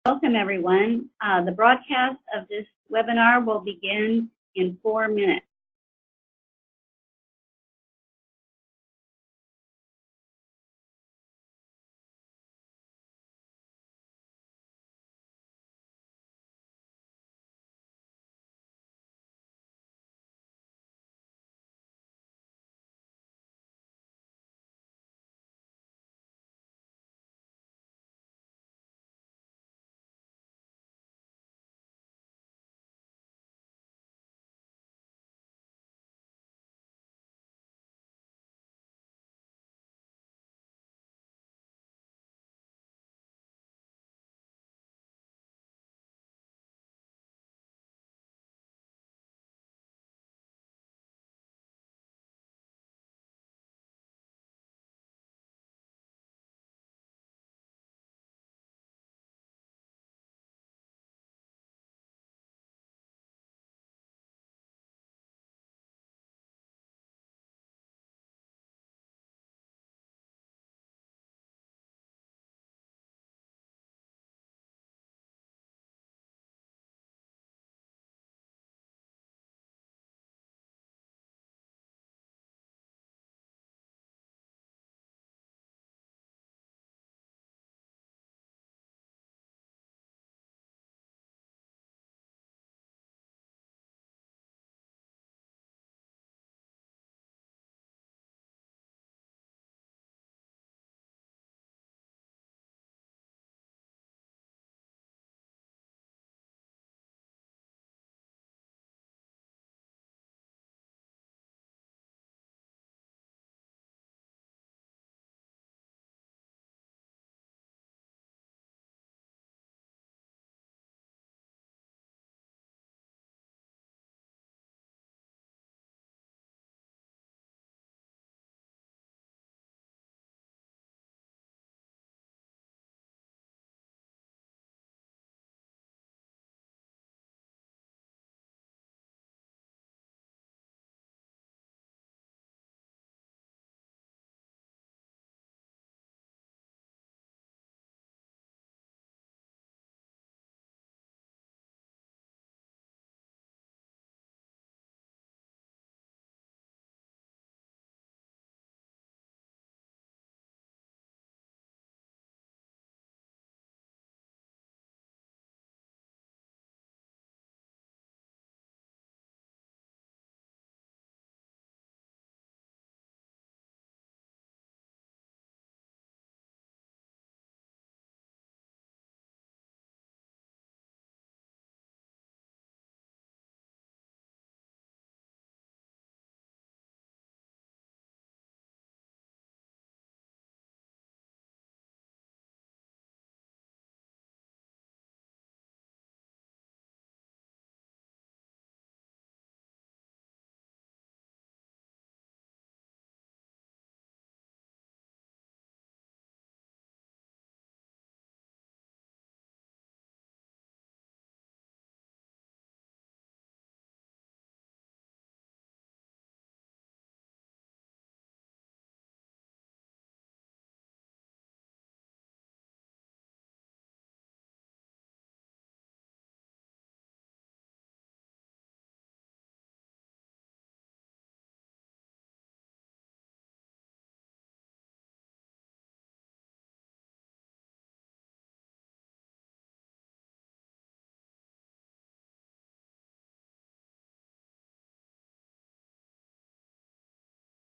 Welcome, everyone. The broadcast of this webinar will begin in 4 minutes.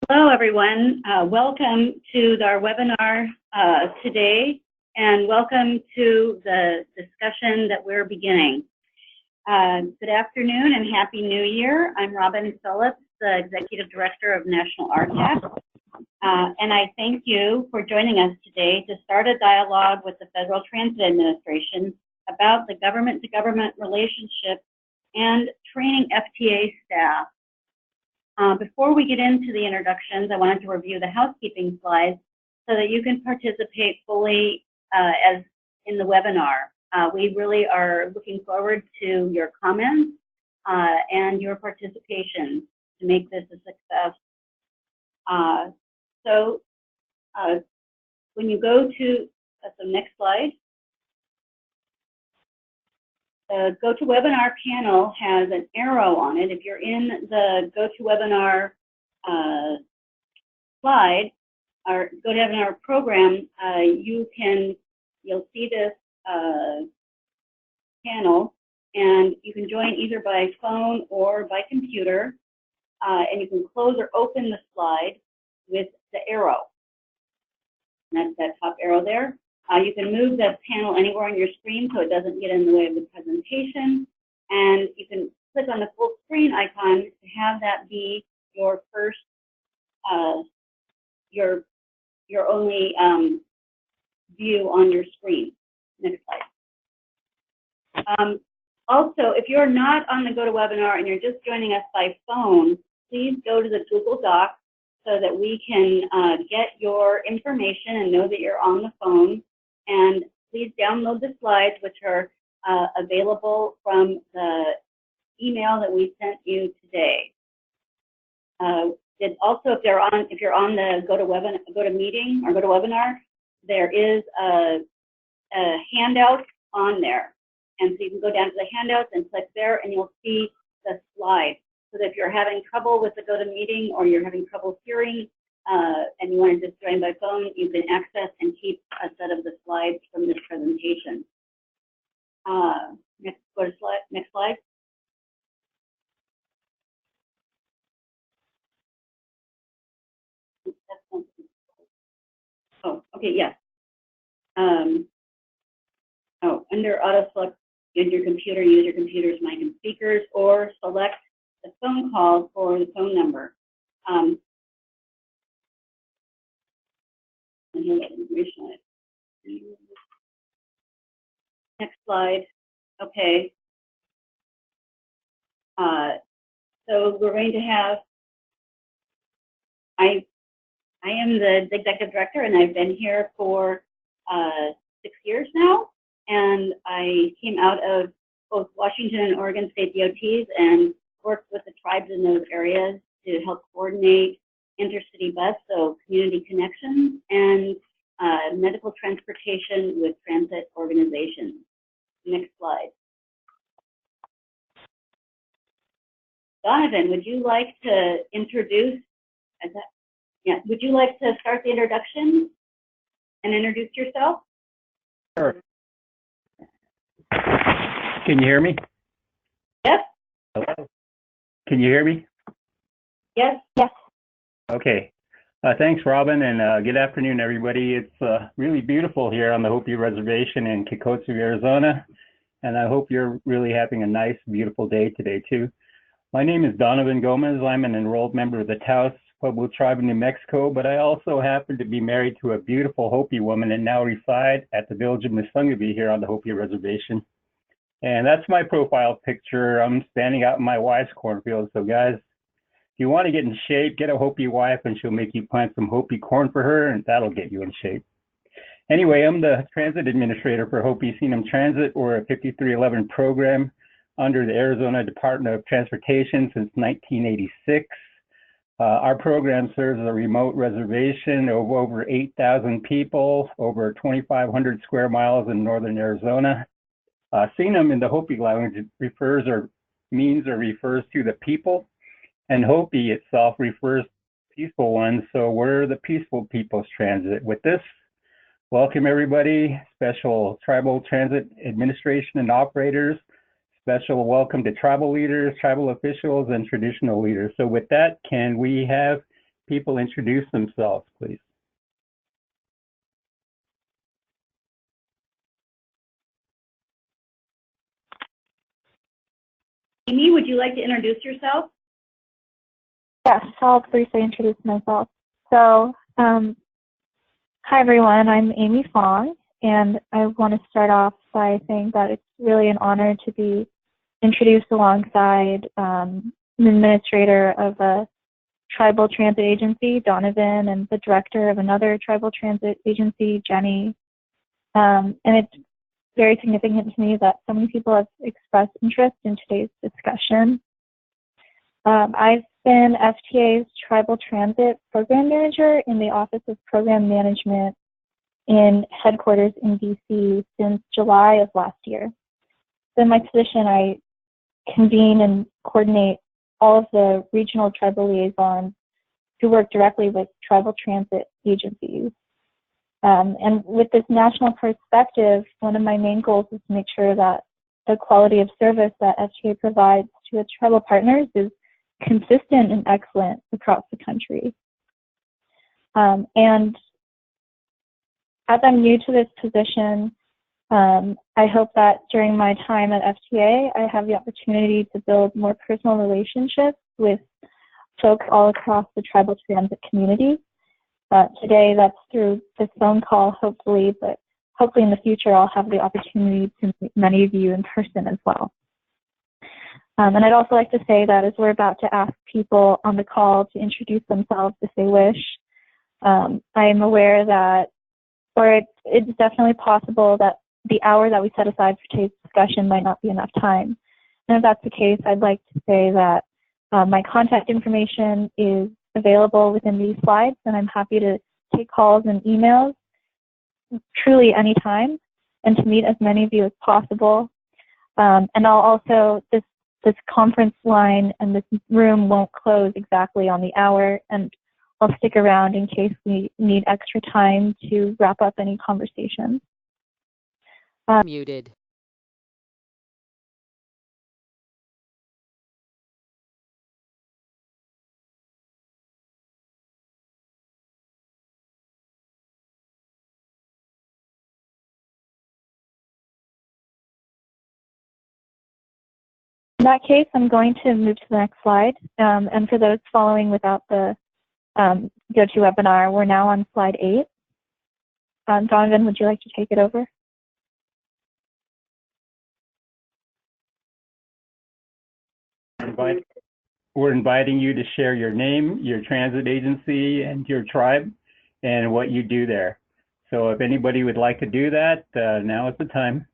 Hello, everyone. Welcome to our webinar today, and welcome to the discussion that we're beginning. Good afternoon and Happy New Year. I'm Robin Phillips, the Executive Director of National RTAP, and I thank you for joining us today to start a dialogue with the Federal Transit Administration about the government-to-government relationship and training FTA staff. Before we get into the introductions, I wanted to review the housekeeping slides so that you can participate fully as in the webinar. We really are looking forward to your comments and your participation to make this a success. When you go to the next slide, the GoToWebinar panel has an arrow on it. If you're in the GoToWebinar slide, or GoToWebinar program, you'll see this panel, and you can join either by phone or by computer, and you can close or open the slide with the arrow. And that's that top arrow there. You can move the panel anywhere on your screen so it doesn't get in the way of the presentation, and you can click on the full screen icon to have that be your first, your only view on your screen. Next slide. Also, if you're not on the GoToWebinar and you're just joining us by phone, please go to the Google Doc so that we can get your information and know that you're on the phone. And please download the slides, which are available from the email that we sent you today. Also, if you're on the GoToMeeting or GoToWebinar, there is a handout on there. And so you can go down to the handouts and click there, and you'll see the slides. So that if you're having trouble with the GoToMeeting or you're having trouble hearing and you want to just join by phone, you can access and keep a set of the slides from this presentation. Next slide. Oh, okay, yes. Under auto select in your computer, use your computer's mic and speakers, or select the phone call for the phone number. Next slide. Okay. So we're going to have, I am the executive director, and I've been here for 6 years now. And I came out of both Washington and Oregon state DOTs and worked with the tribes in those areas to help coordinate intercity bus, so community connections, and medical transportation with transit organizations. Next slide. Donovan, would you like to introduce, would you like to start the introduction and introduce yourself? Sure. Can you hear me? Yes. Hello? Can you hear me? Yes. Yes. Okay. Thanks, Robin, and good afternoon, everybody. It's really beautiful here on the Hopi Reservation in Kikotsu, Arizona, and I hope you're really having a nice, beautiful day today, too. My name is Donovan Gomez. I'm an enrolled member of the Taos Pueblo Tribe in New Mexico, but I also happen to be married to a beautiful Hopi woman and now reside at the village of Musungabi here on the Hopi Reservation. And that's my profile picture. I'm standing out in my wife's cornfield. So guys, if you want to get in shape, get a Hopi wife and she'll make you plant some Hopi corn for her, and that'll get you in shape. Anyway, I'm the transit administrator for Hopi Senom Transit, or a 5311 program under the Arizona Department of Transportation since 1986. Our program serves a remote reservation of over 8,000 people, over 2,500 square miles in northern Arizona. Senom in the Hopi language refers to the people, and Hopi itself refers to peaceful ones, so we're the Peaceful People's Transit. With this, welcome everybody, special Tribal Transit Administration and operators, special welcome to tribal leaders, tribal officials, and traditional leaders. So with that, can we have people introduce themselves, please? Amy, would you like to introduce yourself? Yes, I'll briefly introduce myself. So, hi everyone, I'm Amy Fong, and I want to start off by saying that it's really an honor to be introduced alongside an administrator of a tribal transit agency, Donovan, and the director of another tribal transit agency, Jenny. And it's very significant to me that so many people have expressed interest in today's discussion. I've been FTA's Tribal Transit Program Manager in the Office of Program Management in headquarters in DC since July of last year. in my position, I convene and coordinate all of the regional tribal liaisons who work directly with tribal transit agencies. And with this national perspective, one of my main goals is to make sure that the quality of service that FTA provides to its tribal partners is consistent and excellent across the country. And as I'm new to this position, I hope that during my time at FTA, I have the opportunity to build more personal relationships with folks all across the tribal transit community. Today, that's through this phone call, hopefully, but hopefully in the future, I'll have the opportunity to meet many of you in person as well. And I'd also like to say that as we're about to ask people on the call to introduce themselves if they wish, I am aware that, or it's definitely possible that the hour that we set aside for today's discussion might not be enough time. And if that's the case, I'd like to say that my contact information is available within these slides, and I'm happy to take calls and emails truly anytime and to meet as many of you as possible. And I'll also, this conference line and this room won't close exactly on the hour, and I'll stick around in case we need extra time to wrap up any conversations. Muted. In that case, I'm going to move to the next slide. And for those following without the GoToWebinar, we're now on slide 8. Donovan, would you like to take it over? We're inviting you to share your name, your transit agency, and your tribe, and what you do there. So if anybody would like to do that, now is the time.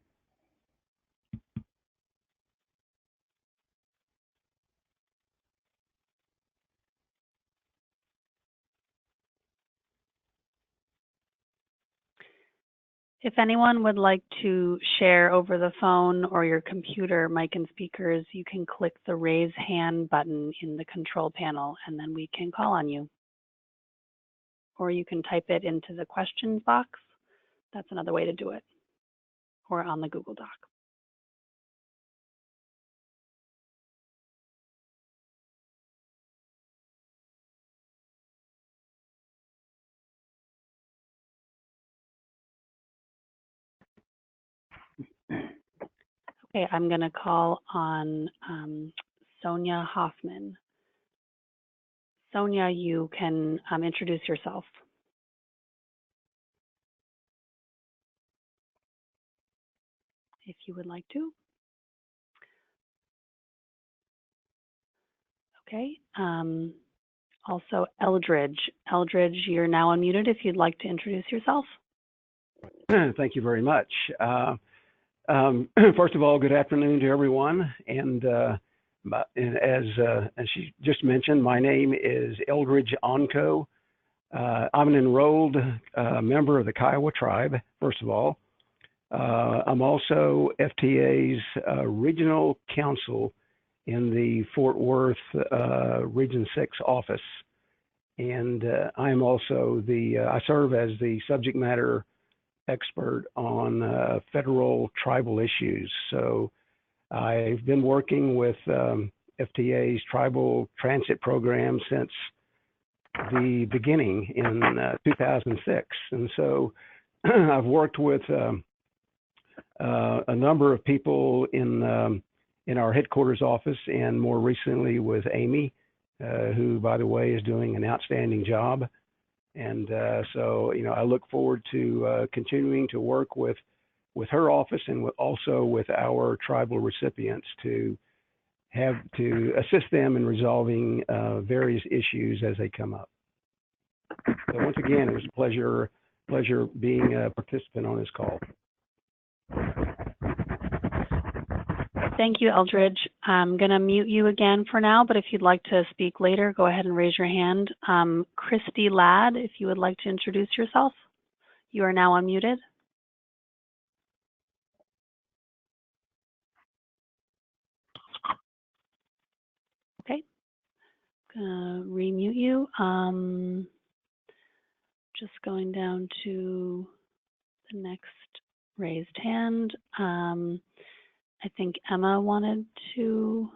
If anyone would like to share over the phone or your computer mic and speakers, you can click the raise hand button in the control panel and then we can call on you. Or you can type it into the questions box. That's another way to do it. Or on the Google Doc. Okay, I'm going to call on Sonia Hoffman. Sonia, you can introduce yourself. If you would like to. Okay. Also, Eldridge. Eldridge, you're now unmuted if you'd like to introduce yourself. Thank you very much. First of all, good afternoon to everyone. And as she just mentioned, my name is Eldridge Onco. I'm an enrolled member of the Kiowa tribe, first of all. I'm also FTA's regional counsel in the Fort Worth Region 6 office. And I'm also I serve as the subject matter expert on federal tribal issues. So I've been working with FTA's tribal transit program since the beginning in 2006. And so I've worked with a number of people in our headquarters office, and more recently with Amy, who, by the way, is doing an outstanding job. And so, I look forward to continuing to work with her office and also with our tribal recipients to assist them in resolving various issues as they come up. So once again, it was a pleasure being a participant on this call. Thank you, Eldridge. I'm going to mute you again for now, but if you'd like to speak later, go ahead and raise your hand. Christy Ladd, if you would like to introduce yourself. You are now unmuted. gonna remute you. Just going down to the next raised hand. I think Emma wanted to.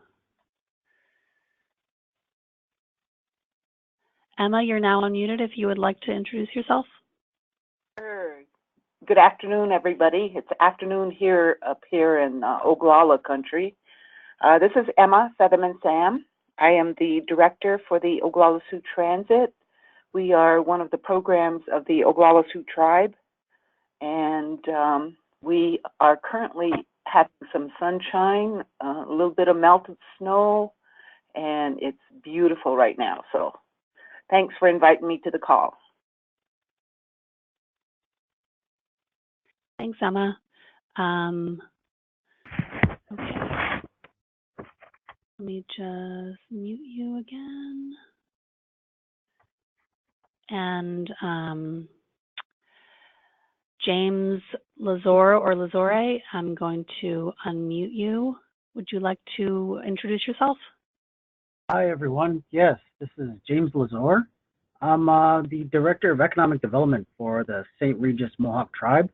Emma, you're now unmuted if you would like to introduce yourself. Sure. Good afternoon, everybody. It's afternoon here up here in Oglala country. This is Emma Senom Sam. I am the director for the Oglala Sioux Transit. We are one of the programs of the Oglala Sioux tribe, and we are currently having some sunshine, a little bit of melted snow, and it's beautiful right now. So thanks for inviting me to the call. Thanks, Emma. Okay. Let me just mute you again. And James Lazore or Lazore, I'm going to unmute you. Would you like to introduce yourself? Hi, everyone. Yes, this is James Lazore. I'm the Director of Economic Development for the St. Regis Mohawk Tribe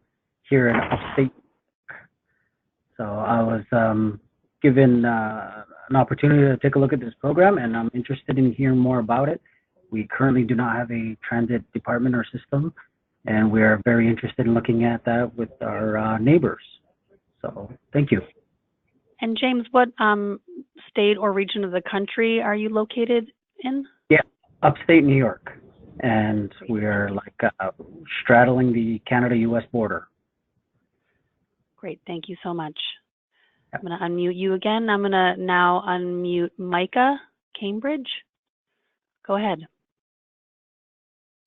here in upstate. So I was given an opportunity to take a look at this program, and I'm interested in hearing more about it. We currently do not have a transit department or system, and we are very interested in looking at that with our neighbors. So thank you. And James, what state or region of the country are you located in? Yeah, upstate New York, and we are like straddling the Canada-U.S. border. Great, thank you so much. I'm going to unmute you again. I'm going to now unmute Micah Cambridge. Go ahead.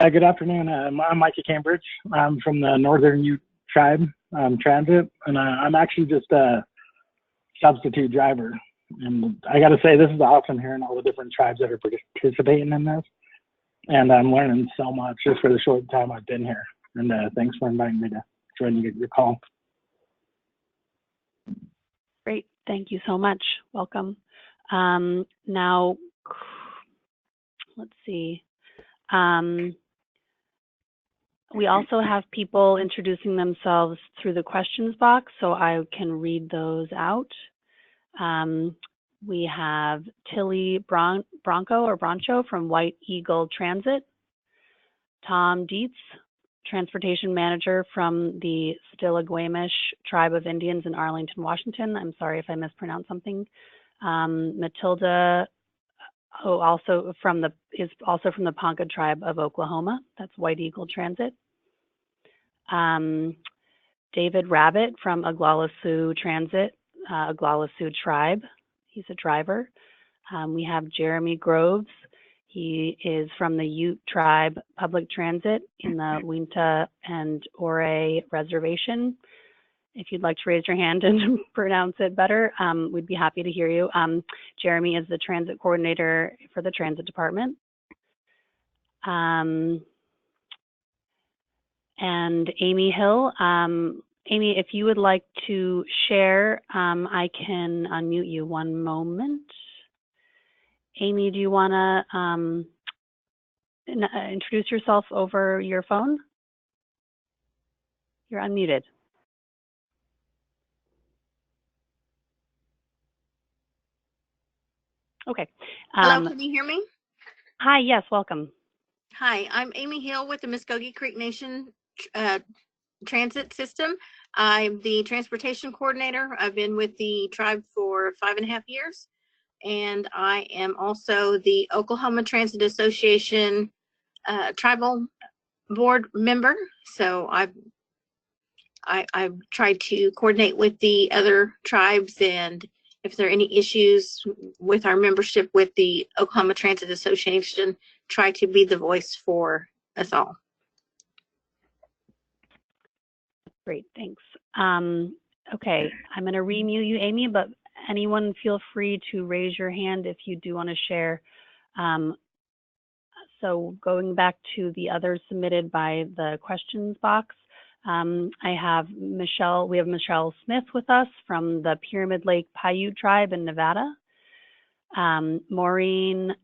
Good afternoon. I'm Micah Cambridge. I'm from the Northern Ute Tribe Transit, and I'm actually just a substitute driver. And I got to say, this is awesome hearing all the different tribes that are participating in this. And I'm learning so much just for the short time I've been here. And thanks for inviting me to join your call. Great, thank you so much. Welcome. Now, let's see. We also have people introducing themselves through the questions box, so I can read those out. We have Tilly Broncho from White Eagle Transit, Tom Dietz, Transportation Manager from the Stillaguamish Tribe of Indians in Arlington, Washington. I'm sorry if I mispronounced something. Matilda, who is also from the Ponca Tribe of Oklahoma. That's White Eagle Transit. David Rabbit from Oglala Sioux Transit, Oglala Sioux Tribe. He's a driver. We have Jeremy Groves. He is from the Ute Tribe Public Transit in the Uinta and Ore Reservation. If you'd like to raise your hand and pronounce it better, we'd be happy to hear you. Jeremy is the transit coordinator for the transit department. And Amy Hill. Amy, if you would like to share, I can unmute you. One moment. Amy, do you want to introduce yourself over your phone? You're unmuted. Okay. Hello, can you hear me? Hi, yes, welcome. Hi, I'm Amy Hill with the Muskogee Creek Nation Transit System. I'm the transportation coordinator. I've been with the tribe for 5.5 years, and I am also the Oklahoma Transit Association tribal board member. So I've tried to coordinate with the other tribes, and if there are any issues with our membership with the Oklahoma Transit Association, try to be the voice for us all. Great, thanks. Okay, I'm going to remute you, Amy, but anyone feel free to raise your hand if you do want to share. So going back to the others submitted by the questions box, I have Michelle, we have Michelle Smith with us from the Pyramid Lake Paiute Tribe in Nevada. Maureen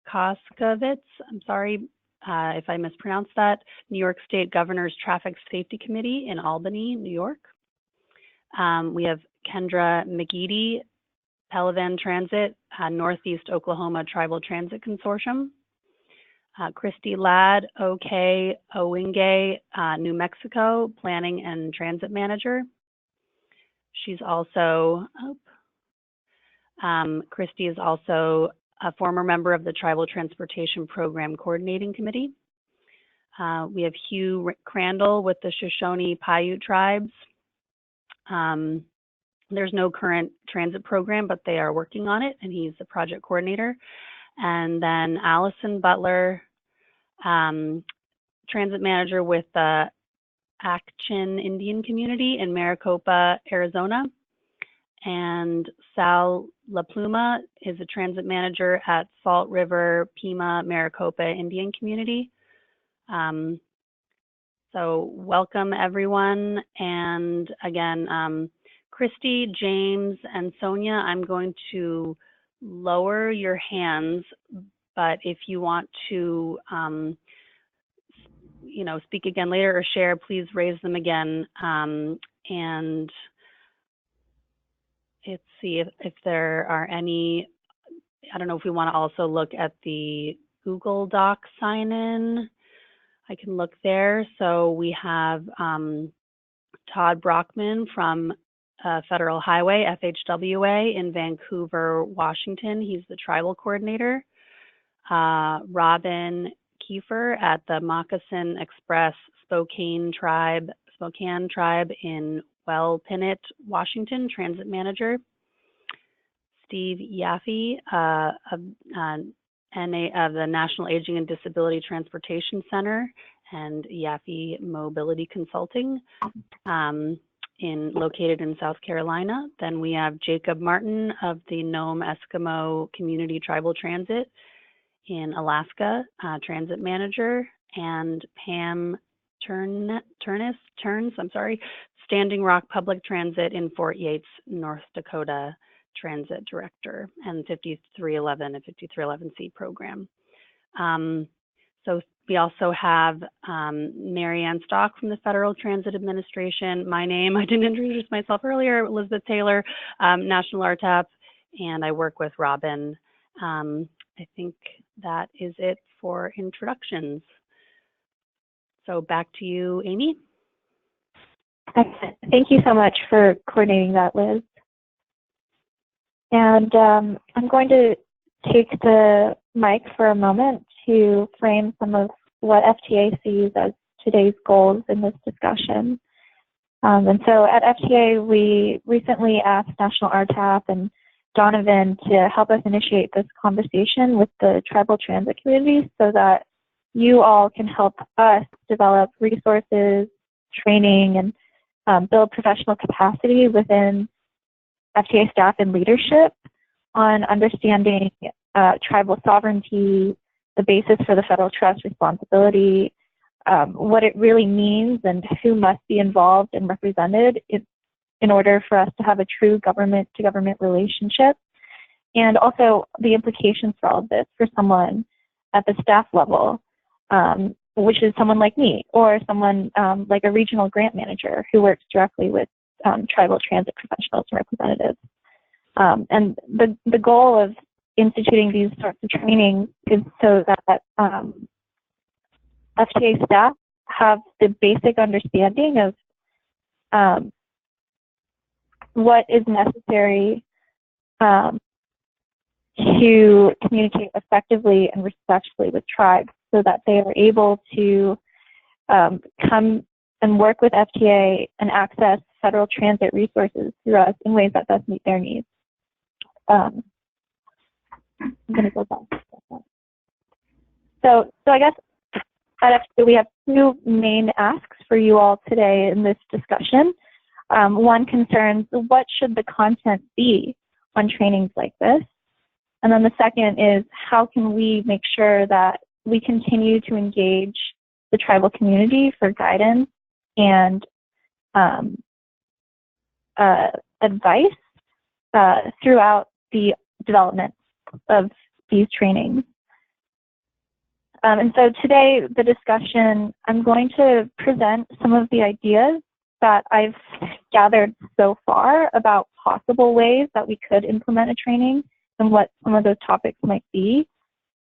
Koskowitz, I'm sorry if I mispronounced that, New York State Governor's Traffic Safety Committee in Albany, New York. We have Kendra McGeady, Pelivan Transit, Northeast Oklahoma Tribal Transit Consortium. Christy Ladd, OK Owingay, New Mexico, Planning and Transit Manager. She's also, Christy is also a former member of the Tribal Transportation Program Coordinating Committee. We have Hugh Crandall with the Shoshone Paiute Tribes. There's no current transit program, but they are working on it, and he's the project coordinator. And then Allison Butler, transit manager with the Action Indian Community in Maricopa, Arizona. And Sal La Pluma is a transit manager at Salt River, Pima, Maricopa Indian Community. So welcome everyone. And again, Christy, James, and Sonia, I'm going to lower your hands, but if you want to speak again later or share, please raise them again. And let's see if there are any, I don't know if we want to also look at the Google Doc sign-in. I can look there. So we have Todd Brockman from Federal Highway, FHWA in Vancouver, Washington. He's the tribal coordinator. Robin Kiefer at the Moccasin Express Spokane Tribe in Wellpinit, Washington, transit manager. Steve Yaffe of the National Aging and Disability Transportation Center and Yaffe Mobility Consulting, located in South Carolina. Then we have Jacob Martin of the Nome Eskimo Community Tribal Transit in Alaska, transit manager, and Pam Turns, Standing Rock Public Transit in Fort Yates, North Dakota, transit director, and 5311 and 5311C program. So we also have Marianne Stock from the Federal Transit Administration. My name, I didn't introduce myself earlier, Elizabeth Taylor, National RTAP, and I work with Robin. I think that is it for introductions. So back to you, Amy. Excellent. Thank you so much for coordinating that, Liz. And I'm going to take the mic for a moment to frame some of what FTA sees as today's goals in this discussion. And so at FTA, we recently asked National RTAP and Donovan to help us initiate this conversation with the tribal transit community so that you all can help us develop resources, training, and build professional capacity within FTA staff and leadership on understanding tribal sovereignty, the basis for the federal trust responsibility, what it really means and who must be involved and represented in order for us to have a true government-to-government relationship, and also the implications for all of this for someone at the staff level, which is someone like me, or someone like a regional grant manager who works directly with tribal transit professionals and representatives. And the goal of instituting these sorts of trainings is so that FTA staff have the basic understanding of what is necessary to communicate effectively and respectfully with tribes so that they are able to come and work with FTA and access federal transit resources through us in ways that best meet their needs. I'm going to go back. So I guess at FTA we have two main asks for you all today in this discussion. One concerns what should the content be on trainings like this? And then the second is how can we make sure that we continue to engage the tribal community for guidance and advice throughout the development of these trainings. And so today, the discussion, I'm going to present some of the ideas that I've gathered so far about possible ways that we could implement a training and what some of those topics might be.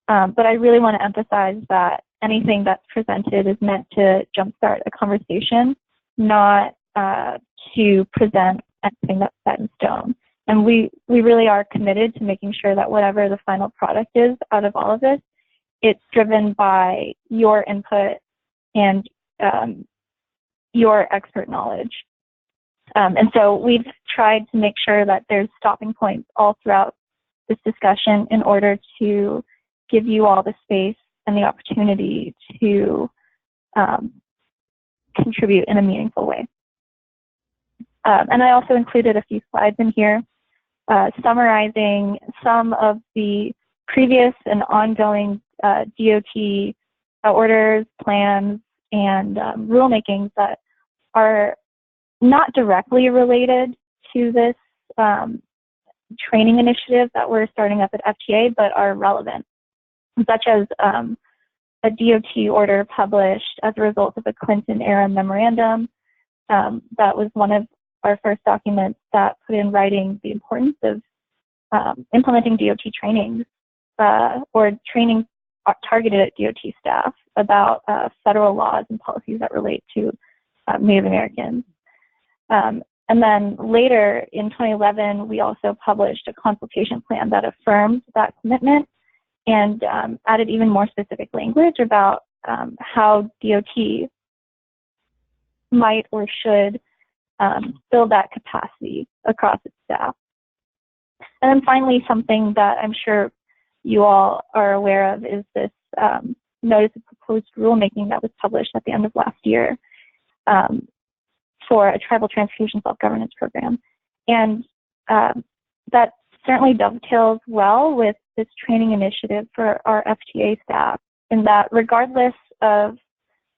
But I really want to emphasize that anything that's presented is meant to jumpstart a conversation, not to present anything that's set in stone. And we really are committed to making sure that whatever the final product is out of all of this, it's driven by your input and your expert knowledge. And so we've tried to make sure that there's stopping points all throughout this discussion in order to give you all the space and the opportunity to contribute in a meaningful way. And I also included a few slides in here summarizing some of the previous and ongoing DOT orders, plans, and rulemakings that are not directly related to this training initiative that we're starting up at FTA, but are relevant, such as a DOT order published as a result of a Clinton-era memorandum. That was one of our first documents that put in writing the importance of implementing DOT trainings or training targeted at DOT staff about federal laws and policies that relate to Native Americans. And then later in 2011, we also published a consultation plan that affirmed that commitment and added even more specific language about how DOT might or should build that capacity across its staff. And then finally, something that I'm sure you all are aware of is this notice of proposed rulemaking that was published at the end of last year for a tribal transportation self-governance program. And that certainly dovetails well with this training initiative for our FTA staff, in that regardless of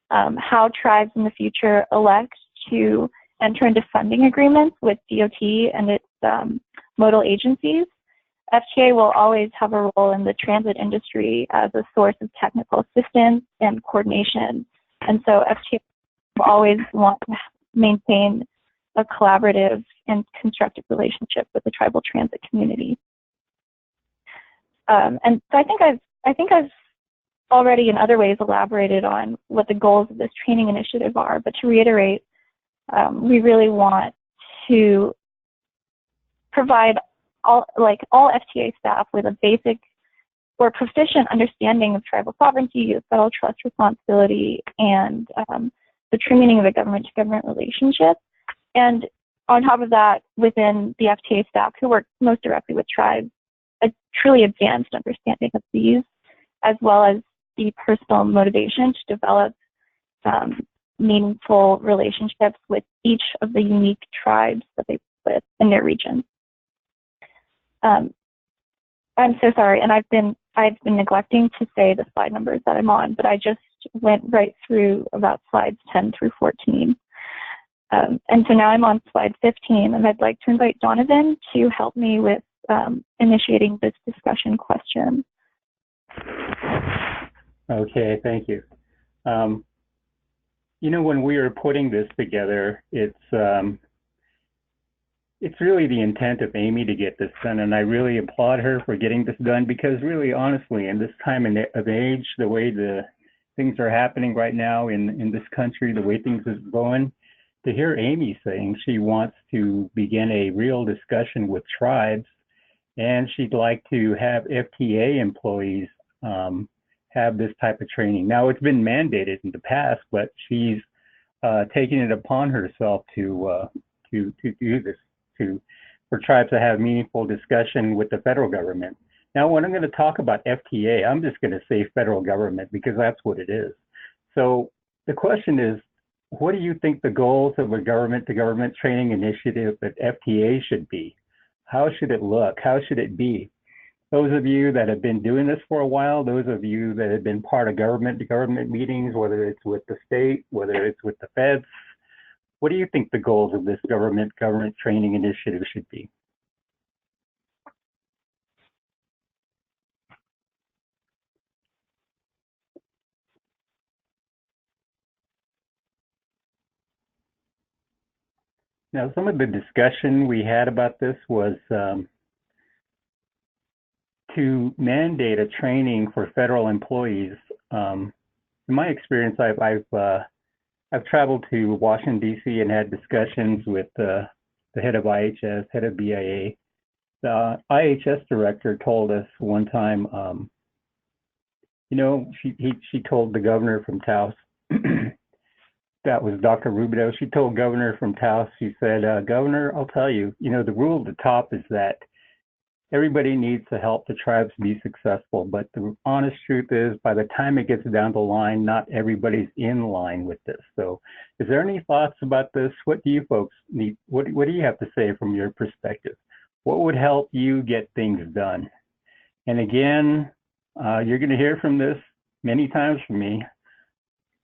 how tribes in the future elect to enter into funding agreements with DOT and its modal agencies, FTA will always have a role in the transit industry as a source of technical assistance and coordination. And so FTA will always want to maintain a collaborative and constructive relationship with the tribal transit community. And so I think I've already in other ways elaborated on what the goals of this training initiative are, but to reiterate, we really want to provide all FTA staff with a basic or proficient understanding of tribal sovereignty, of federal trust responsibility, and the true meaning of a government-to-government relationship. And on top of that, within the FTA staff who work most directly with tribes, a truly advanced understanding of these, as well as the personal motivation to develop meaningful relationships with each of the unique tribes that they work with in their region. I'm so sorry, and I've been neglecting to say the slide numbers that I'm on, but I just went right through about slides 10 through 14. And so now I'm on slide 15, and I'd like to invite Donovan to help me with initiating this discussion question. Okay, thank you. You know, when we were putting this together, it's really the intent of Amy to get this done, and I really applaud her for getting this done, because really, honestly, in this time of age, the way the things are happening right now in this country, the way things are going, to hear Amy saying she wants to begin a real discussion with tribes, and she'd like to have FTA employees have this type of training. Now, it's been mandated in the past, but she's taking it upon herself to do this, for tribes to have meaningful discussion with the federal government. Now, when I'm going to talk about FTA, I'm just going to say federal government, because that's what it is. So the question is, what do you think the goals of a government-to-government training initiative at FTA should be? How should it look? How should it be? Those of you that have been doing this for a while, those of you that have been part of government-to-government meetings, whether it's with the state, whether it's with the feds, what do you think the goals of this government training initiative should be? Now, some of the discussion we had about this was to mandate a training for federal employees. In my experience, I've traveled to Washington, D.C. and had discussions with the head of IHS, head of BIA. The IHS director told us one time, she told the governor from Taos, that was Dr. Rubio, she told governor from Taos, she said, Governor, I'll tell you, the rule at the top is that everybody needs to help the tribes be successful. But the honest truth is, by the time it gets down the line, not everybody's in line with this. So is there any thoughts about this? What do you folks need? What do you have to say from your perspective? What would help you get things done? And again, you're going to hear from this many times from me.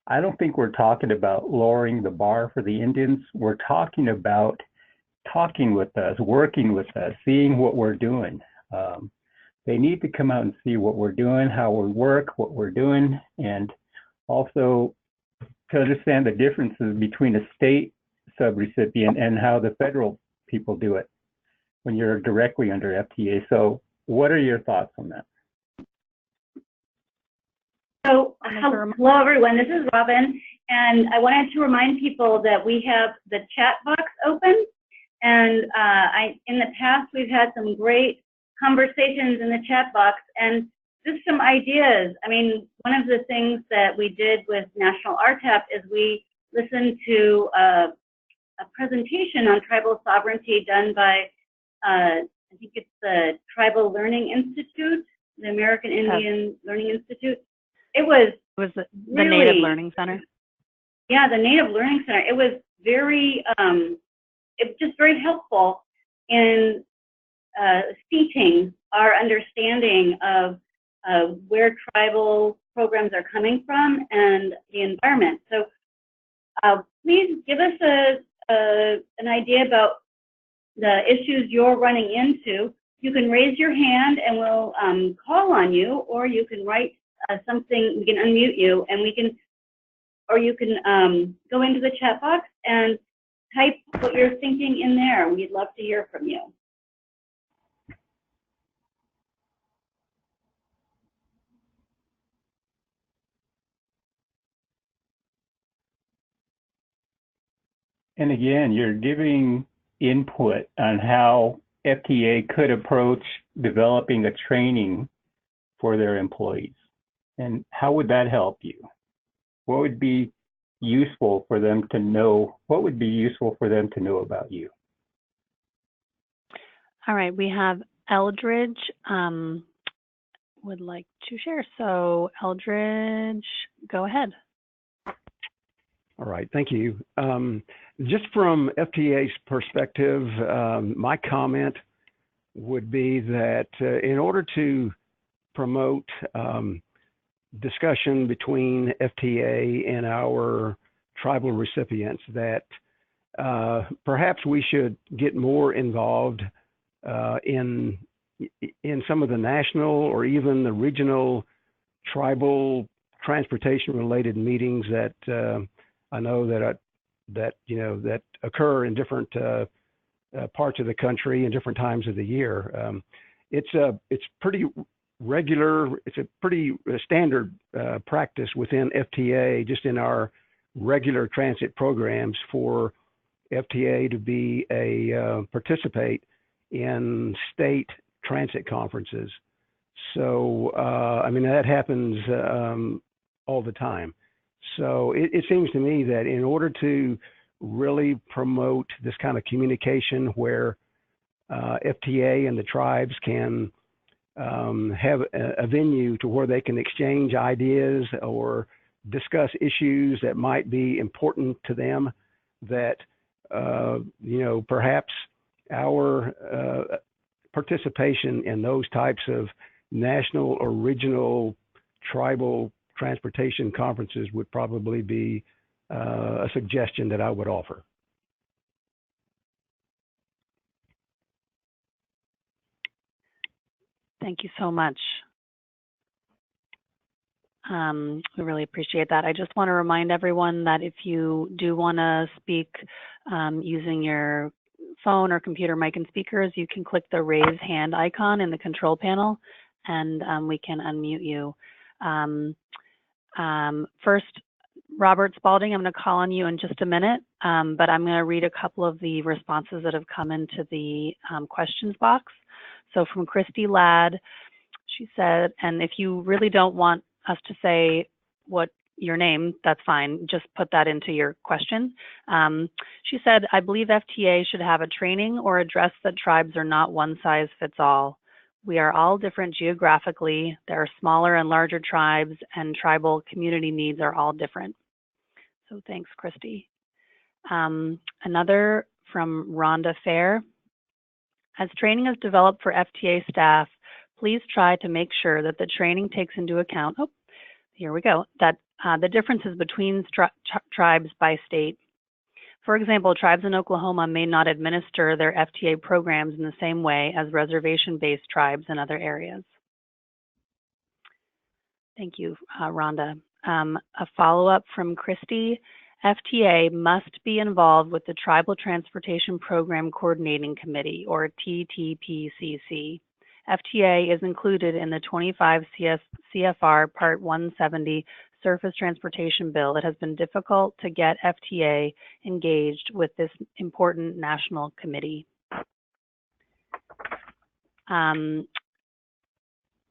I don't think we're talking about lowering the bar for the Indians. We're talking about talking with us, working with us, seeing what we're doing. They need to come out and see what we're doing, how we work, what we're doing, and also to understand the differences between a state subrecipient and how the federal people do it when you're directly under FTA. So what are your thoughts on that? So, hello everyone, this is Robin, and I wanted to remind people that we have the chat box open, and in the past we've had some great conversations in the chat box, and just some ideas. I mean, one of the things that we did with National RTAP is we listened to a presentation on tribal sovereignty done by, I think it's the Tribal Learning Institute, the American Indian Learning Institute. It was the really, Native Learning Center? Yeah, the Native Learning Center. It was very, it was just very helpful in seating our understanding of where tribal programs are coming from and the environment. So please give us an idea about the issues you're running into. You can raise your hand and we'll call on you, or you can write something, we can unmute you, and you can go into the chat box and type what you're thinking in there. We'd love to hear from you. And again, you're giving input on how FTA could approach developing a training for their employees. And how would that help you? What would be useful for them to know? What would be useful for them to know about you? All right, we have Eldridge would like to share. So Eldridge, go ahead. All right, thank you. Just from FTA's perspective, my comment would be that in order to promote discussion between FTA and our tribal recipients, that perhaps we should get more involved in some of the national or even the regional tribal transportation related meetings that I know that occur in different parts of the country and different times of the year. It's pretty regular. It's a pretty standard practice within FTA, just in our regular transit programs, for FTA to be participate in state transit conferences. So I mean, that happens all the time. So it seems to me that in order to really promote this kind of communication where FTA and the tribes can have a venue to where they can exchange ideas or discuss issues that might be important to them, that perhaps our participation in those types of national or regional tribal transportation conferences would probably be a suggestion that I would offer. Thank you so much. We really appreciate that. I just want to remind everyone that if you do want to speak using your phone or computer mic and speakers, you can click the raise hand icon in the control panel, and we can unmute you. First, Robert Spalding, I'm going to call on you in just a minute, but I'm going to read a couple of the responses that have come into the questions box. So from Christy Ladd, she said, and if you really don't want us to say what your name, that's fine. Just put that into your question. She said, I believe FTA should have a training or address that tribes are not one size fits all. We are all different geographically. There are smaller and larger tribes, and tribal community needs are all different. So thanks, Christy. Another from Rhonda Fair. As training is developed for FTA staff, please try to make sure that the training takes into account, here we go, that the differences between tribes by state. For example, tribes in Oklahoma may not administer their FTA programs in the same way as reservation-based tribes in other areas. Thank you, Rhonda. A follow-up from Christy. FTA must be involved with the Tribal Transportation Program Coordinating Committee, or TTPCC. FTA is included in the 25 CFR Part 170 Surface Transportation Bill. It has been difficult to get FTA engaged with this important national committee.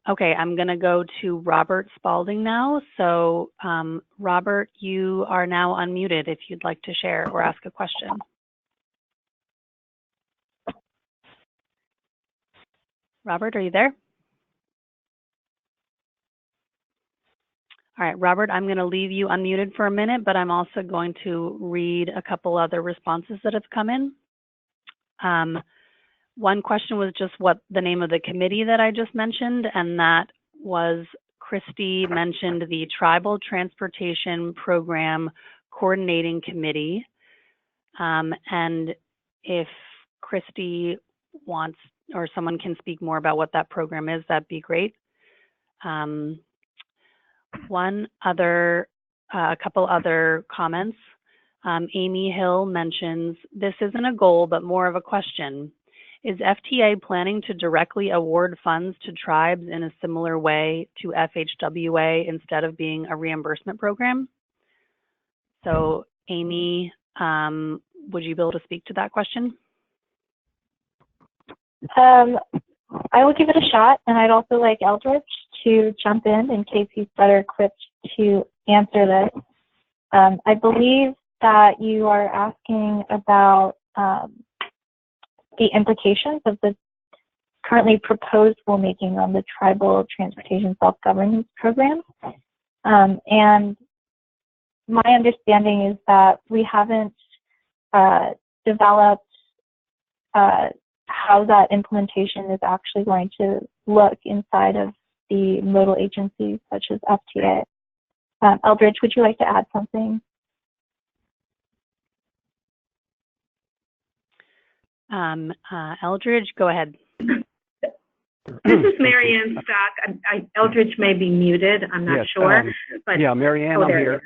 Okay, I'm going to go to Robert Spalding now. So, Robert, you are now unmuted if you'd like to share or ask a question. Robert, are you there? All right, Robert, I'm going to leave you unmuted for a minute, but I'm also going to read a couple other responses that have come in. One question was just what the name of the committee that I just mentioned, and that was Christy mentioned the Tribal Transportation Program Coordinating Committee. And if Christy wants or someone can speak more about what that program is, that'd be great. A couple other comments. Amy Hill mentions, this isn't a goal, but more of a question. Is FTA planning to directly award funds to tribes in a similar way to FHWA instead of being a reimbursement program? So, Amy, would you be able to speak to that question? I will give it a shot, and I'd also like Eldridge to jump in case he's better equipped to answer this. I believe that you are asking about the implications of the currently proposed rulemaking on the Tribal Transportation Self-Governance Program. And my understanding is that we haven't developed how that implementation is actually going to look inside of the modal agencies such as FTA. Eldridge, would you like to add something? Eldridge, go ahead. This is Marianne Stock. Eldridge may be muted. I'm not sure. But yeah, Marianne, I'm here.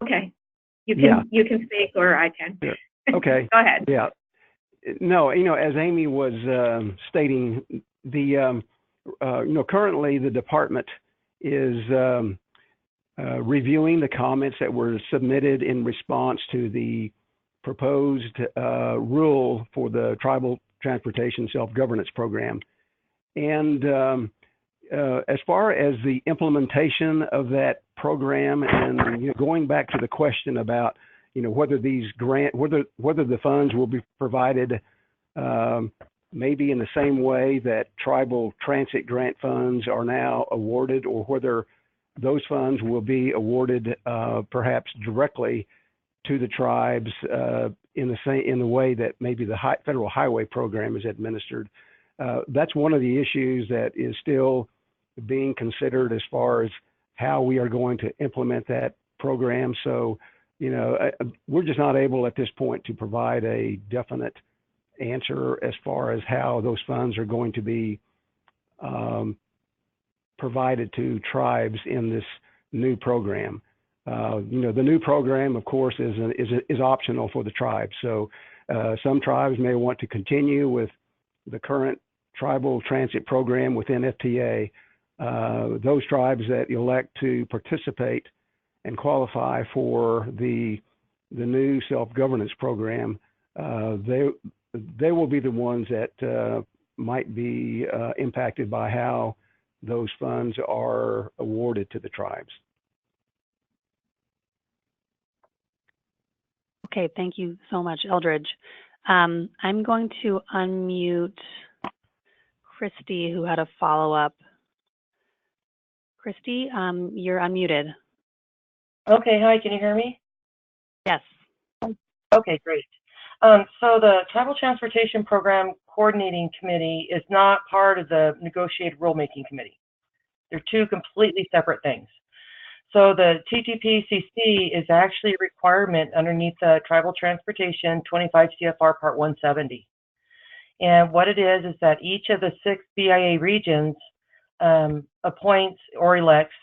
Okay. You can speak, or I can. Yeah. Okay. Go ahead. Yeah. No, as Amy was stating, the currently the department is reviewing the comments that were submitted in response to the proposed rule for the Tribal Transportation Self-Governance Program. And as far as the implementation of that program, and going back to the question about whether these whether the funds will be provided maybe in the same way that tribal transit grant funds are now awarded, or whether those funds will be awarded perhaps directly to the tribes in the way that maybe the federal highway program is administered. That's one of the issues that is still being considered as far as how we are going to implement that program. So, we're just not able at this point to provide a definite answer as far as how those funds are going to be provided to tribes in this new program. The new program, of course, is optional for the tribes. So some tribes may want to continue with the current tribal transit program within FTA. Those tribes that elect to participate and qualify for the new self-governance program, they will be the ones that might be impacted by how those funds are awarded to the tribes. Okay, thank you so much, Eldridge. I'm going to unmute Christy, who had a follow-up. Christy, you're unmuted. Okay, hi, can you hear me? Yes. Okay, great. So the Tribal Transportation Program Coordinating Committee is not part of the Negotiated Rulemaking Committee. They're two completely separate things. So the TTPCC is actually a requirement underneath the Tribal Transportation 25 CFR Part 170. And what it is that each of the 6 BIA regions appoints or elects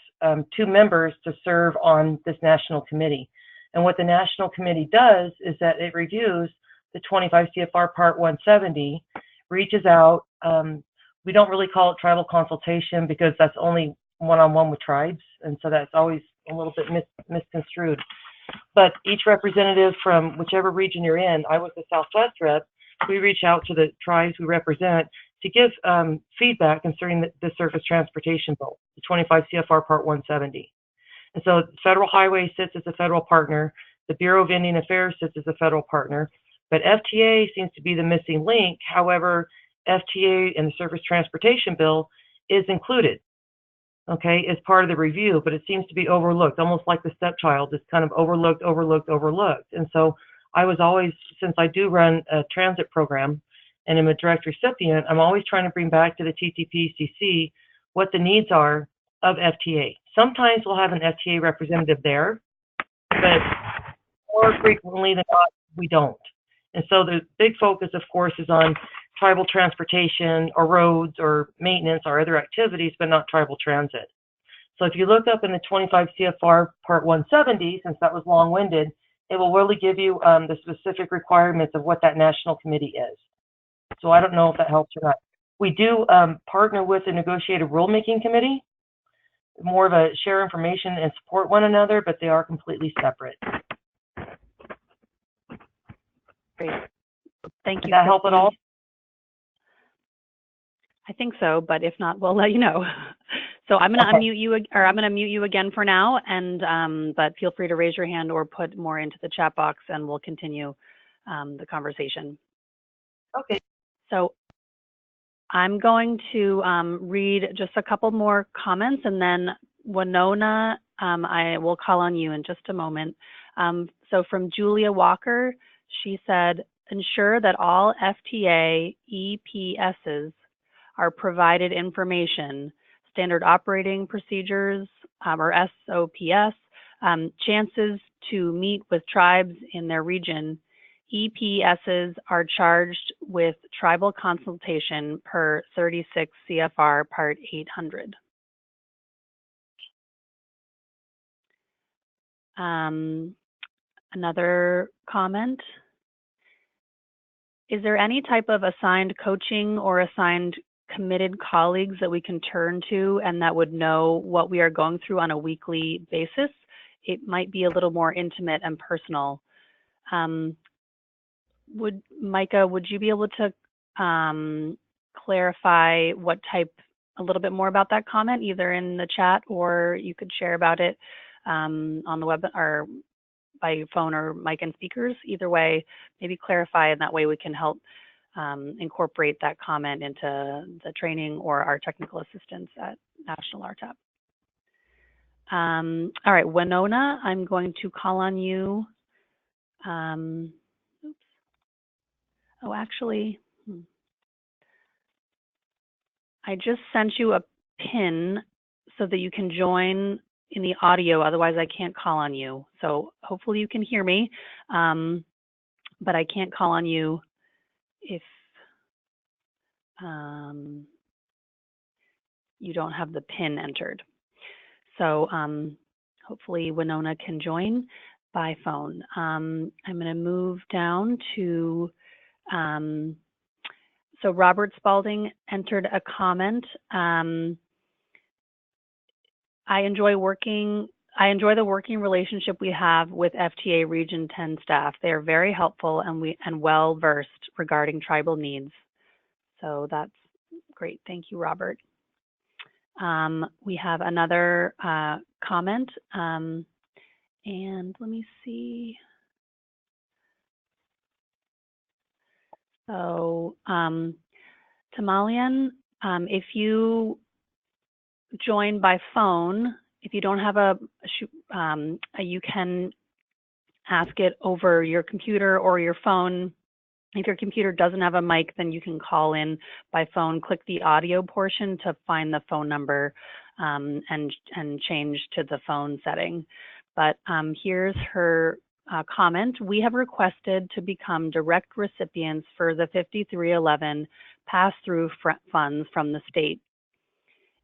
2 members to serve on this national committee. And what the national committee does is that it reviews the 25 CFR Part 170, reaches out. We don't really call it tribal consultation because that's only one-on-one with tribes, and so that's always a little bit misconstrued. But each representative from whichever region you're in, I was the Southwest rep, we reach out to the tribes we represent to give feedback concerning the Surface Transportation Bill, the 25 CFR Part 170. And so Federal Highway sits as a federal partner, the Bureau of Indian Affairs sits as a federal partner, but FTA seems to be the missing link. However, FTA and the Surface Transportation Bill is included, okay, as part of the review, but it seems to be overlooked, almost like the stepchild, it's kind of overlooked. And so I was always, since I do run a transit program and am a direct recipient, I'm always trying to bring back to the TTPCC what the needs are of FTA. Sometimes we'll have an FTA representative there, but more frequently than not, we don't. And so the big focus, of course, is on tribal transportation or roads or maintenance or other activities, but not tribal transit. So if you look up in the 25 CFR Part 170, since that was long-winded, it will really give you the specific requirements of what that national committee is. So I don't know if that helps or not. We do partner with the Negotiated Rulemaking Committee, more of a share information and support one another, but they are completely separate. Great. Thank you. Did that help at all? I think so, but if not, we'll let you know. So I'm going to unmute you, or I'm going to mute you again for now, and but feel free to raise your hand or put more into the chat box, and we'll continue the conversation. Okay. So I'm going to read just a couple more comments, and then Winona, I will call on you in just a moment. So from Julia Walker, she said, ensure that all FTA EPSs are provided information, standard operating procedures, or SOPS, chances to meet with tribes in their region. EPSs are charged with tribal consultation per 36 CFR Part 800. Another comment. Is there any type of assigned coaching or assigned committed colleagues that we can turn to and that would know what we are going through on a weekly basis? It might be a little more intimate and personal. Micah, would you be able to clarify what type, a little bit more about that comment, either in the chat or you could share about it on the web or by phone or mic and speakers? Either way, maybe clarify, and that way we can help incorporate that comment into the training or our technical assistance at National RTAP. All right, Winona, I'm going to call on you. Oops. Oh, actually, I just sent you a pin so that you can join in the audio, otherwise I can't call on you. So hopefully you can hear me, but I can't call on you if you don't have the PIN entered. So hopefully Winona can join by phone. I'm going to move down to, so Robert Spalding entered a comment. I enjoy the working relationship we have with FTA Region 10 staff. They are very helpful and well versed regarding tribal needs. So that's great. Thank you, Robert. We have another comment, and let me see. So Tamalian, if you join by phone, if you don't have you can ask it over your computer or your phone. If your computer doesn't have a mic, then you can call in by phone, click the audio portion to find the phone number and change to the phone setting. But here's her comment. We have requested to become direct recipients for the 5311 pass-through funds from the state.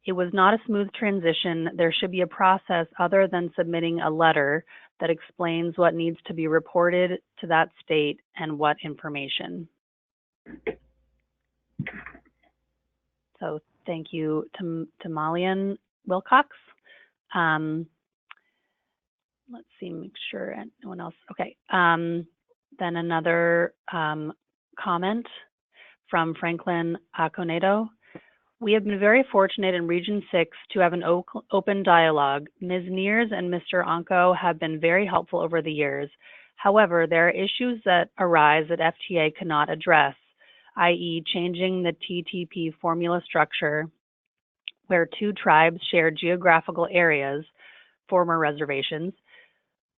It was not a smooth transition. There should be a process other than submitting a letter that explains what needs to be reported to that state and what information. So thank you to Malian Wilcox. Let's see, make sure anyone else. Okay. Then another comment from Franklin Conedo. We have been very fortunate in Region 6 to have an open dialogue. Ms. Neers and Mr. Onko have been very helpful over the years. However, there are issues that arise that FTA cannot address, i.e. changing the TTP formula structure where two tribes share geographical areas, former reservations.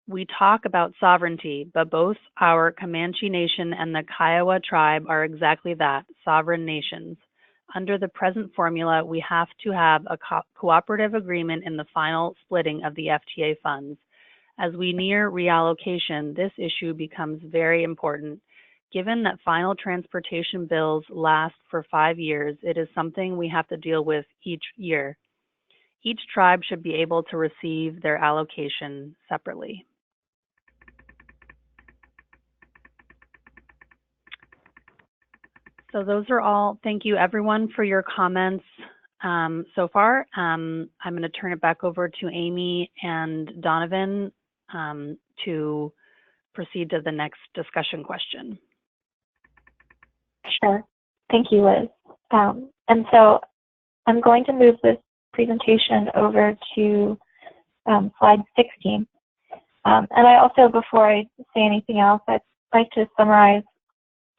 We talk about sovereignty, but both our Comanche Nation and the Kiowa tribe are exactly that, sovereign nations. Under the present formula, we have to have a cooperative agreement in the final splitting of the FTA funds. As we near reallocation, this issue becomes very important. Given that final transportation bills last for 5 years, it is something we have to deal with each year. Each tribe should be able to receive their allocation separately. So those are all. Thank you everyone for your comments so far. I'm going to turn it back over to Amy and Donovan to proceed to the next discussion question. Sure. Thank you, Liz. And so I'm going to move this presentation over to slide 16. And I also, before I say anything else, I'd like to summarize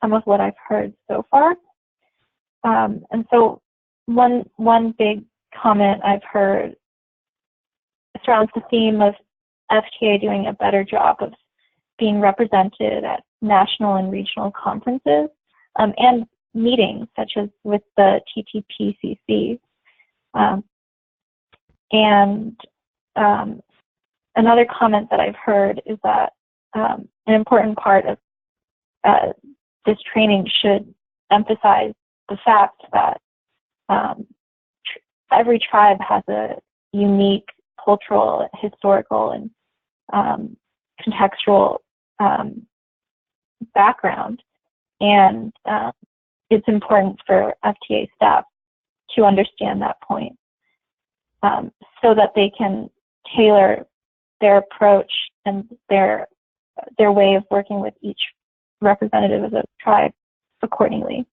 some of what I've heard so far. And so one big comment I've heard surrounds the theme of FTA doing a better job of being represented at national and regional conferences and meetings, such as with the TTPCC. And another comment that I've heard is that an important part of this training should emphasize the fact that every tribe has a unique cultural, historical, and contextual background. And it's important for FTA staff to understand that point so that they can tailor their approach and their way of working with each representative of the tribe accordingly.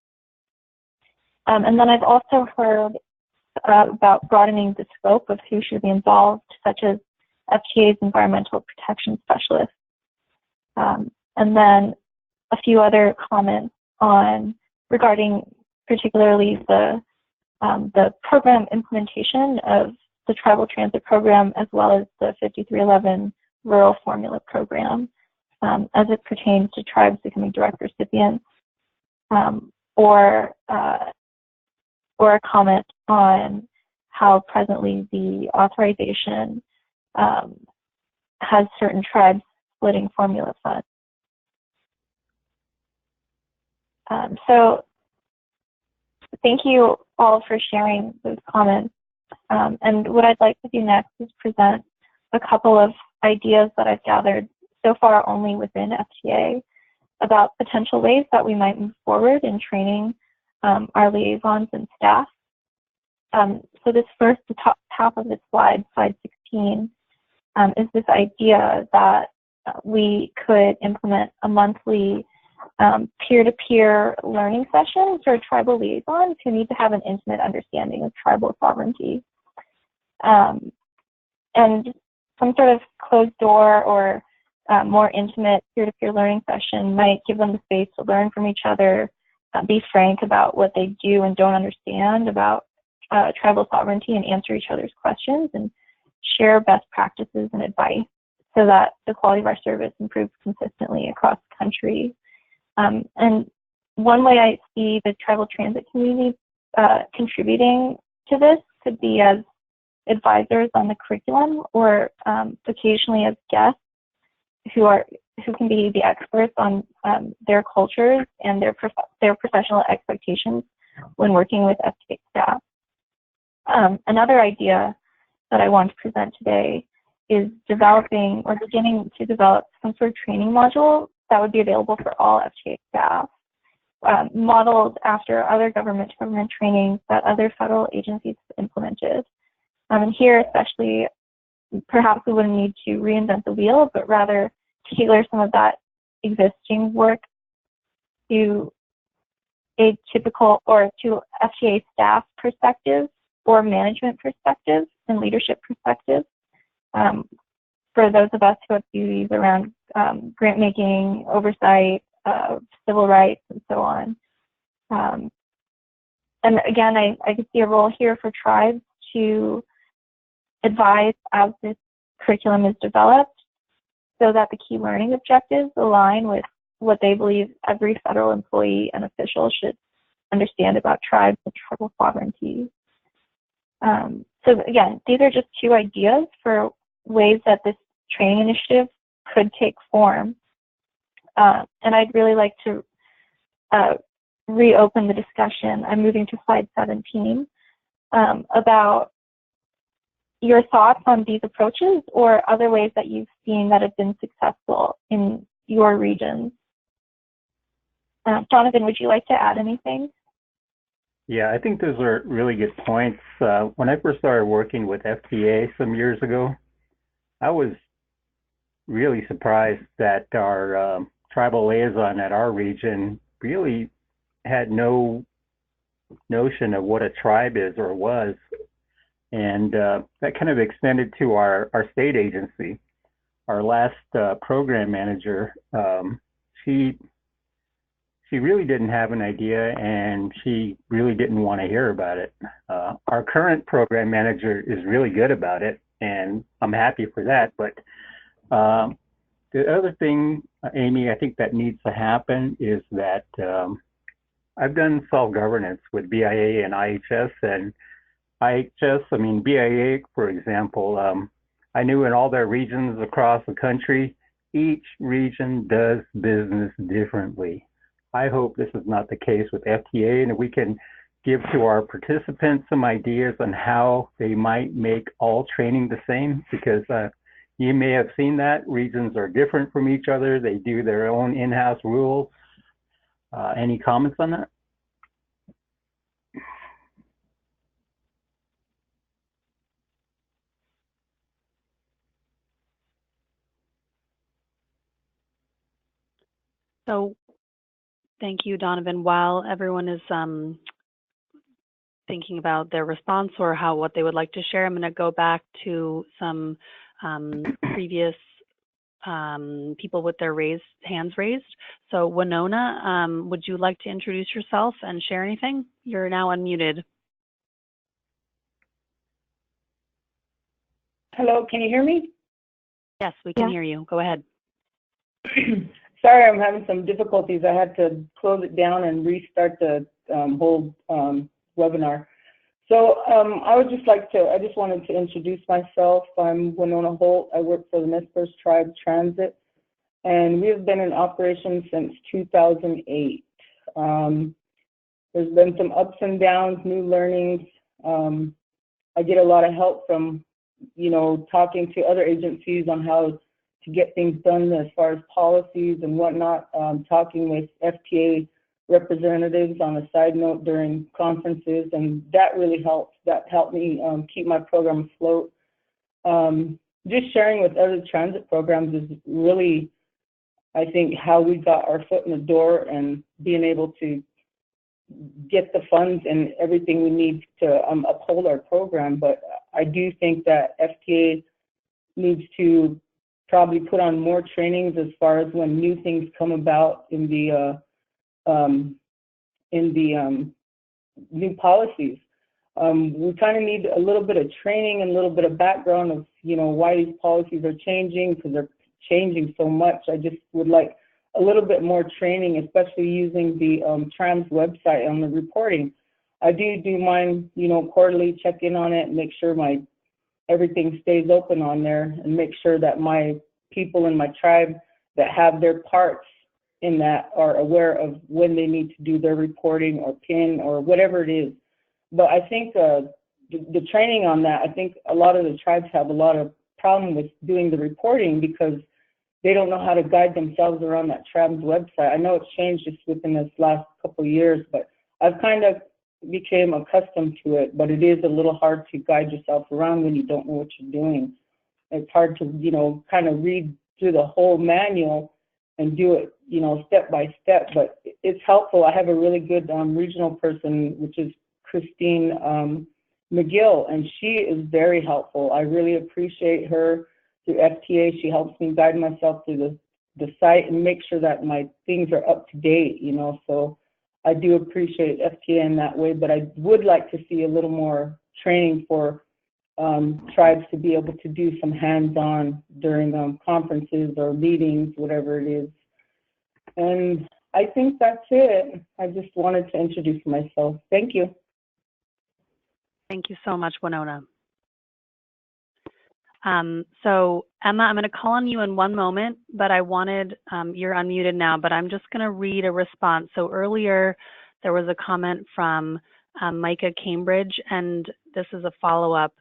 And then I've also heard about broadening the scope of who should be involved, such as FTA's environmental protection specialists. And then a few other comments regarding particularly the program implementation of the Tribal Transit Program, as well as the 5311 Rural Formula Program, as it pertains to tribes becoming direct recipients, or a comment on how presently the authorization has certain tribes splitting formula funds. So thank you all for sharing those comments. And what I'd like to do next is present a couple of ideas that I've gathered so far only within FTA about potential ways that we might move forward in training our liaisons and staff. So this first, the top half of this slide, slide 16, is this idea that we could implement a monthly peer-to-peer learning session for tribal liaisons who need to have an intimate understanding of tribal sovereignty. And some sort of closed door or more intimate peer-to-peer learning session might give them the space to learn from each other, be frank about what they do and don't understand about tribal sovereignty, and answer each other's questions and share best practices and advice so that the quality of our service improves consistently across the country. And one way I see the tribal transit community contributing to this could be as advisors on the curriculum, or occasionally as guests who can be the experts on their cultures and their professional expectations when working with FTA staff. Another idea that I want to present today is developing or beginning to develop some sort of training module that would be available for all FTA staff, modeled after other government-to-government trainings that other federal agencies have implemented. And here especially, perhaps we wouldn't need to reinvent the wheel, but rather tailor some of that existing work to a typical, or to FTA staff perspective or management perspective and leadership perspective. For those of us who have duties around grant making, oversight, civil rights, and so on. And again, I could see a role here for tribes to advise as this curriculum is developed, so that the key learning objectives align with what they believe every federal employee and official should understand about tribes and tribal sovereignty. So again, these are just two ideas for ways that this training initiative could take form. And I'd really like to reopen the discussion. I'm moving to slide 17, about your thoughts on these approaches or other ways that you've seen that have been successful in your regions. Donovan, would you like to add anything? Yeah, I think those are really good points. When I first started working with FTA some years ago, I was really surprised that our tribal liaison at our region really had no notion of what a tribe is or was. And that kind of extended to our state agency. Our last program manager, she really didn't have an idea, and she really didn't want to hear about it. Our current program manager is really good about it, and I'm happy for that. But the other thing, Amy, I think that needs to happen is that I've done self-governance with BIA and IHS, and BIA, for example, I knew in all their regions across the country, each region does business differently. I hope this is not the case with FTA, and we can give to our participants some ideas on how they might make all training the same, because you may have seen that regions are different from each other. They do their own in-house rules. Any comments on that? So thank you, Donovan. While everyone is thinking about their response or what they would like to share, I'm going to go back to some previous people with their hands raised. So Winona, would you like to introduce yourself and share anything? You're now unmuted. Hello, can you hear me? Yes, we can hear you. Go ahead. Sorry, I'm having some difficulties. I had to close it down and restart the whole webinar. So I just wanted to introduce myself. I'm Winona Holt. I work for the Nez Perce Tribe Transit, and we have been in operation since 2008. There's been some ups and downs, new learnings. I get a lot of help from, talking to other agencies on how to get things done as far as policies and whatnot, talking with FTA representatives on a side note during conferences, and that really helps. That helped me keep my program afloat. Just sharing with other transit programs is really, I think, how we got our foot in the door and being able to get the funds and everything we need to uphold our program. But I do think that FTA needs to probably put on more trainings as far as when new things come about in the new policies. We kind of need a little bit of training and a little bit of background of, why these policies are changing, because they're changing so much. I just would like a little bit more training, especially using the TRAMS website on the reporting. I do mine, quarterly, check in on it and make sure everything stays open on there, and make sure that my people in my tribe that have their parts in that are aware of when they need to do their reporting or PIN or whatever it is. But I think the training on that, I think a lot of the tribes have a lot of problem with doing the reporting because they don't know how to guide themselves around that TRAMS website. I know it's changed just within this last couple of years, but I've kind of became accustomed to it. But it is a little hard to guide yourself around when you don't know what you're doing. It's hard to, kind of read through the whole manual and do it, step by step. But it's helpful. I have a really good regional person, which is Christine McGill, and she is very helpful. I really appreciate her through FTA. She helps me guide myself through the site and make sure that my things are up to date, so I do appreciate FTA in that way, but I would like to see a little more training for tribes to be able to do some hands-on during conferences or meetings, whatever it is. And I think that's it. I just wanted to introduce myself. Thank you. Thank you so much, Winona. So Emma, I'm going to call on you in one moment, but I wanted, you're unmuted now, but I'm just going to read a response. So earlier there was a comment from Micah Cambridge, and this is a follow-up.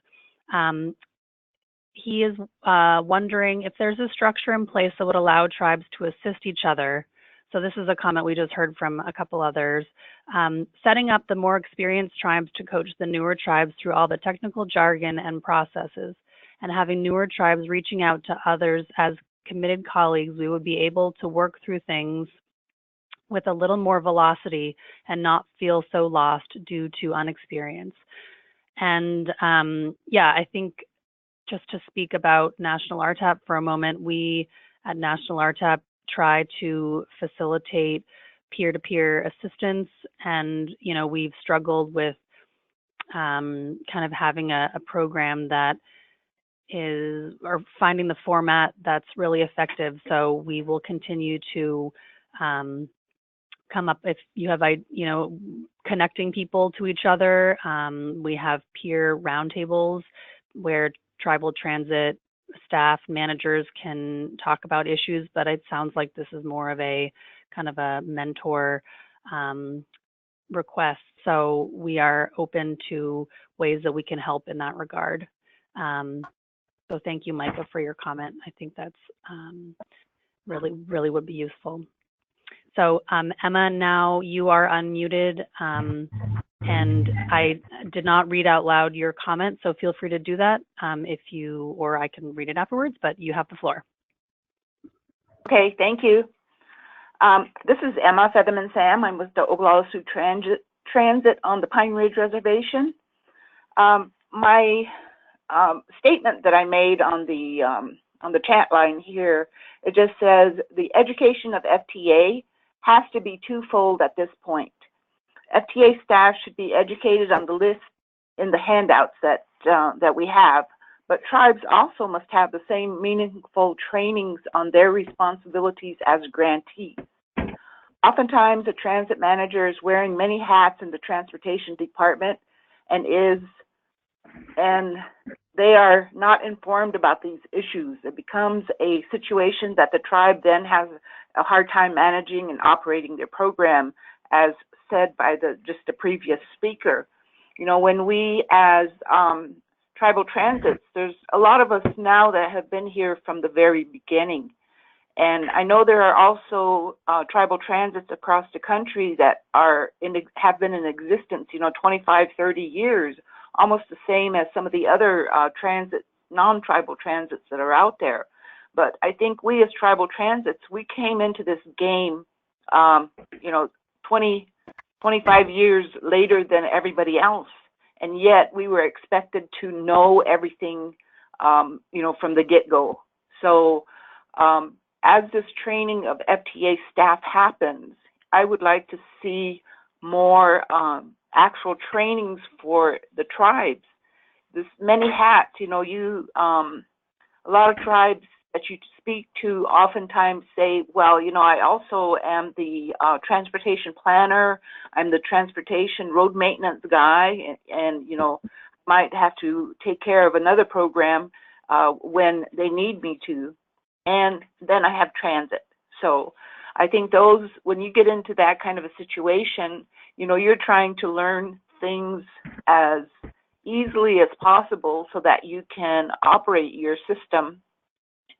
He is wondering if there's a structure in place that would allow tribes to assist each other. So this is a comment we just heard from a couple others. Setting up the more experienced tribes to coach the newer tribes through all the technical jargon and processes, and having newer tribes reaching out to others as committed colleagues, we would be able to work through things with a little more velocity and not feel so lost due to unexperience. And yeah, I think just to speak about National RTAP for a moment, we at National RTAP try to facilitate peer-to-peer assistance, and we've struggled with kind of having a program that is, or finding the format that's really effective. So we will continue to come up, if you have, connecting people to each other. We have peer roundtables where tribal transit staff, managers can talk about issues, but it sounds like this is more of a kind of a mentor request. So we are open to ways that we can help in that regard. So thank you, Micah, for your comment. I think that's really would be useful. So Emma, now you are unmuted, and I did not read out loud your comment, so feel free to do that or I can read it afterwards, but you have the floor. Okay, thank you. This is Emma Fetterman Sam. I'm with the Oglala Sioux Transit on the Pine Ridge Reservation. My statement that I made on the chat line here, it just says the education of FTA has to be twofold at this point. FTA staff should be educated on the list in the handouts that we have, but tribes also must have the same meaningful trainings on their responsibilities as grantees. Oftentimes, a transit manager is wearing many hats in the transportation department and they are not informed about these issues. It becomes a situation that the tribe then has a hard time managing and operating their program, as said by just the previous speaker. When we as tribal transits, there's a lot of us now that have been here from the very beginning. And I know there are also tribal transits across the country that have been in existence, 25, 30 years, almost the same as some of the other non-tribal transits that are out there. But I think we as tribal transits, we came into this game, 20, 25 years later than everybody else. And yet we were expected to know everything, from the get-go. So as this training of FTA staff happens, I would like to see more actual trainings for the tribes. This many hats, a lot of tribes that you speak to oftentimes say, well, I also am the transportation planner, I'm the transportation road maintenance guy, and might have to take care of another program when they need me to. And then I have transit. So I think when you get into that kind of a situation, you're trying to learn things as easily as possible so that you can operate your system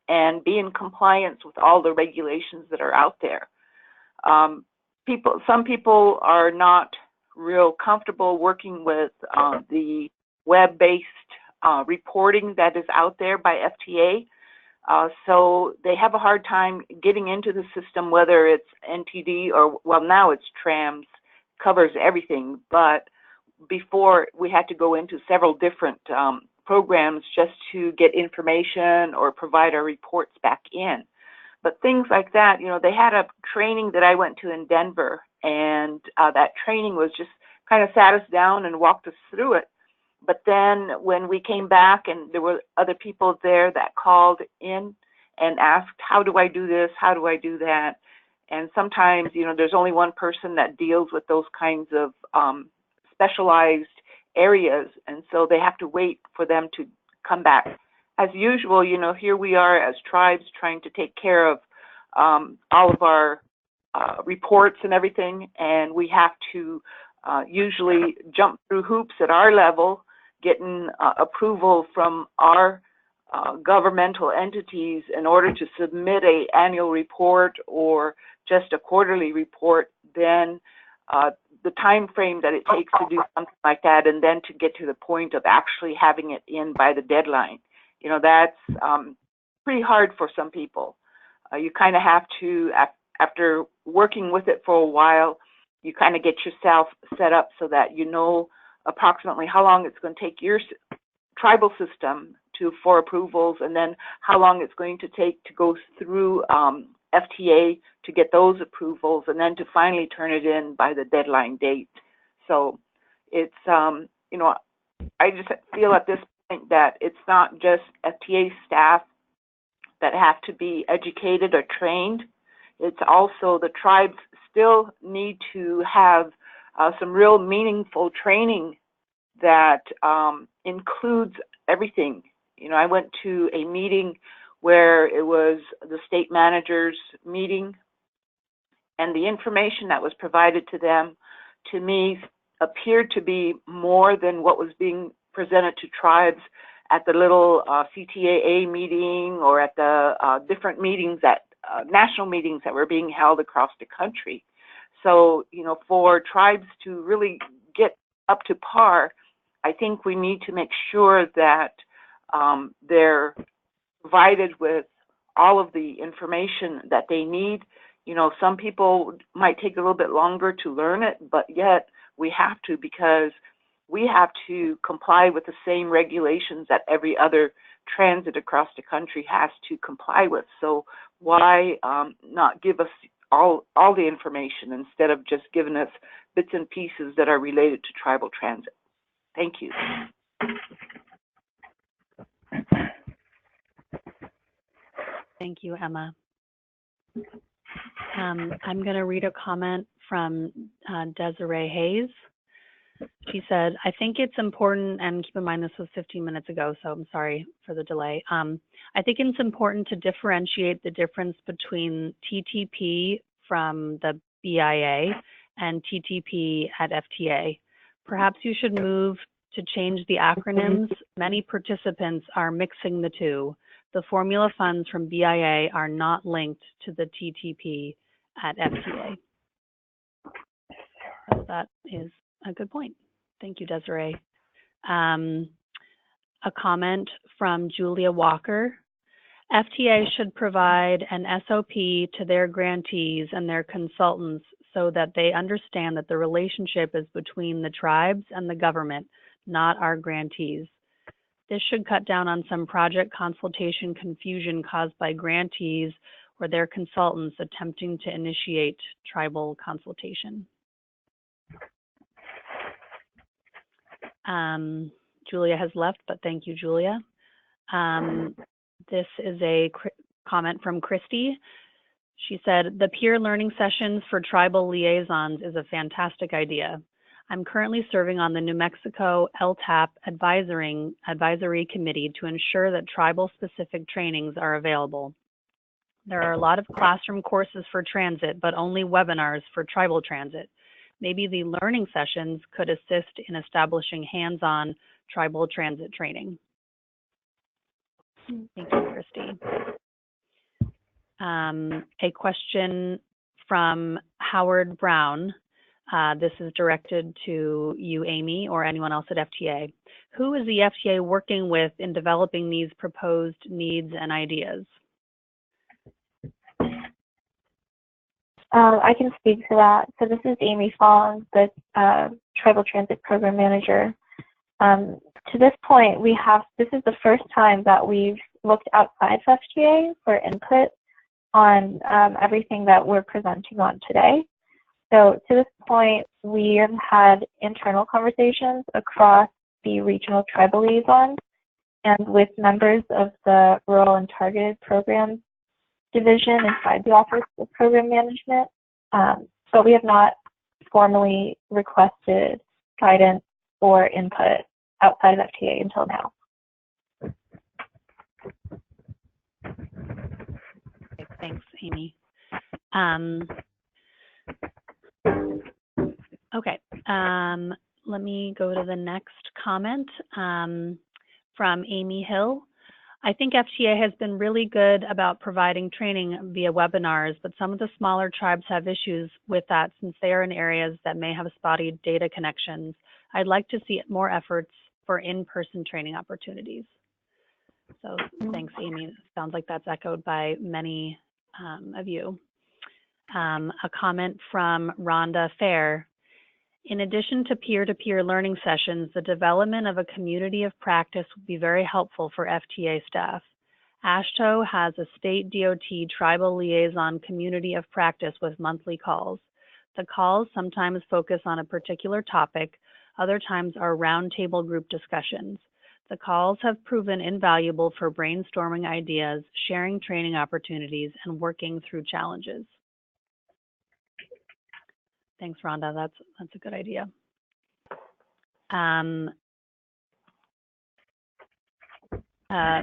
and be in compliance with all the regulations that are out there. Some people are not real comfortable working with the web-based reporting that is out there by FTA. So they have a hard time getting into the system, whether it's NTD or, well, now it's TRAMS, covers everything. But before, we had to go into several different programs just to get information or provide our reports back in. But things like that, they had a training that I went to in Denver, and that training was just kind of sat us down and walked us through it. But then when we came back and there were other people there that called in and asked, how do I do this? How do I do that? And sometimes, there's only one person that deals with those kinds of specialized areas. And so they have to wait for them to come back. As usual, here we are as tribes trying to take care of all of our reports and everything. And we have to usually jump through hoops at our level, getting approval from our governmental entities in order to submit an annual report or just a quarterly report. Then the time frame that it takes to do something like that, and then to get to the point of actually having it in by the deadline. That's pretty hard for some people. You kind of have to, after working with it for a while, you kind of get yourself set up so that you know approximately how long it's going to take your tribal system for approvals, and then how long it's going to take to go through FTA to get those approvals, and then to finally turn it in by the deadline date. So it's, I just feel at this point that it's not just FTA staff that have to be educated or trained. It's also the tribes still need to have some real meaningful training that includes everything. I went to a meeting where it was the state manager's meeting, and the information that was provided to them, to me, appeared to be more than what was being presented to tribes at the little CTAA meeting or at the different meetings, national meetings that were being held across the country. So, for tribes to really get up to par, I think we need to make sure that they're provided with all of the information that they need. Some people might take a little bit longer to learn it, but yet we have to, because we have to comply with the same regulations that every other transit across the country has to comply with. So why not give us all the information instead of just giving us bits and pieces that are related to tribal transit? Thank you. Thank you, Emma. I'm going to read a comment from Desiree Hayes. She said, I think it's important, and keep in mind this was 15 minutes ago, so I'm sorry for the delay. I think it's important to differentiate the difference between TTP from the BIA and TTP at FTA. Perhaps you should move To change the acronyms, many participants are mixing the two. The formula funds from BIA are not linked to the TTP at FTA. So that is a good point. Thank you, Desiree. A comment from Julia Walker. FTA should provide an SOP to their grantees and their consultants so that they understand that the relationship is between the tribes and the government, not our grantees. This should cut down on some project consultation confusion caused by grantees or their consultants attempting to initiate tribal consultation. Julia has left, but thank you, Julia. This is a comment from Christy. She said, the peer learning sessions for tribal liaisons is a fantastic idea. I'm currently serving on the New Mexico LTAP advisory committee to ensure that tribal-specific trainings are available. There are a lot of classroom courses for transit, but only webinars for tribal transit. Maybe the learning sessions could assist in establishing hands-on tribal transit training. Thank you, Christy. A question from Howard Brown. This is directed to you, Amy, or anyone else at FTA. Who is the FTA working with in developing these proposed needs and ideas? I can speak to that. So this is Amy Fong, the Tribal Transit Program Manager. To this point, this is the first time that we've looked outside of FTA for input on everything that we're presenting on today. So to this point, we have had internal conversations across the regional tribal liaisons and with members of the Rural and Targeted Programs Division inside the Office of Program Management, but we have not formally requested guidance or input outside of FTA until now. Okay, thanks, Amy. Okay, let me go to the next comment from Amy Hill. I think FTA has been really good about providing training via webinars, but some of the smaller tribes have issues with that since they are in areas that may have spotty data connections. I'd like to see more efforts for in-person training opportunities. So thanks, Amy. Sounds like that's echoed by many of you. A comment from Rhonda Fair. In addition to peer-to-peer learning sessions, the development of a community of practice would be very helpful for FTA staff. AASHTO has a state DOT tribal liaison community of practice with monthly calls. The calls sometimes focus on a particular topic, other times are roundtable group discussions. The calls have proven invaluable for brainstorming ideas, sharing training opportunities, and working through challenges. Thanks, Rhonda. That's a good idea.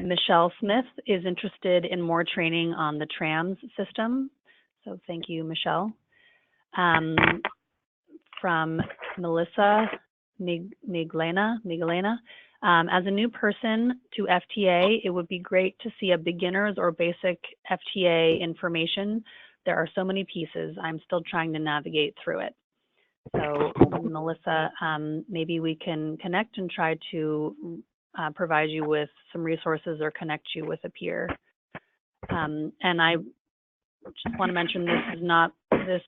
Michelle Smith is interested in more training on the TRAMS system. So thank you, Michelle. From Melissa Miglena. As a new person to FTA, it would be great to see a beginner's or basic FTA information. There are so many pieces. I'm still trying to navigate through it. So Melissa, maybe we can connect and try to provide you with some resources or connect you with a peer. And I just want to mention this is not, this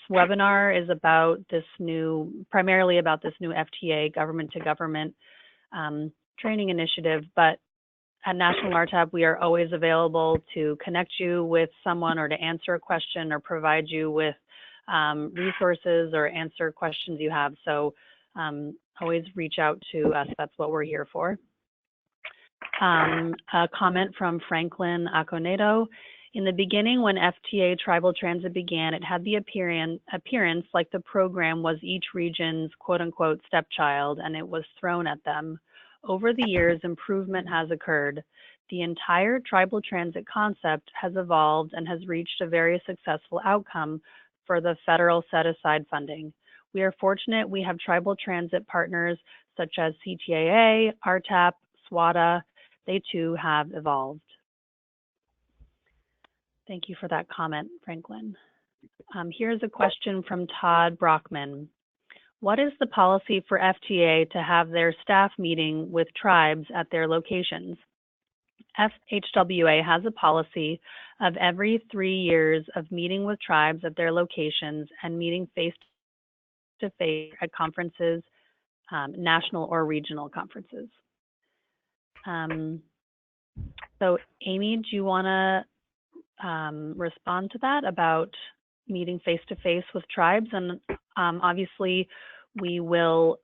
webinar is about this new, primarily about this new FTA government to government training initiative, but at National RTAP, we are always available to connect you with someone or to answer a question or provide you with resources or answer questions you have. So always reach out to us. That's what we're here for. A comment from Franklin Aconedo. In the beginning, when FTA Tribal Transit began, it had the appearance like the program was each region's quote-unquote stepchild, and it was thrown at them. Over the years, improvement has occurred. The entire tribal transit concept has evolved and has reached a very successful outcome for the federal set-aside funding. We are fortunate we have tribal transit partners such as CTAA, RTAP, SWATA. They too have evolved. Thank you for that comment, Franklin. Here's a question from Todd Brockman. What is the policy for FTA to have their staff meeting with tribes at their locations? FHWA has a policy of every 3 years of meeting with tribes at their locations and meeting face-to-face at conferences, national or regional conferences. So Amy, do you want to respond to that about meeting face-to-face with tribes? And obviously we will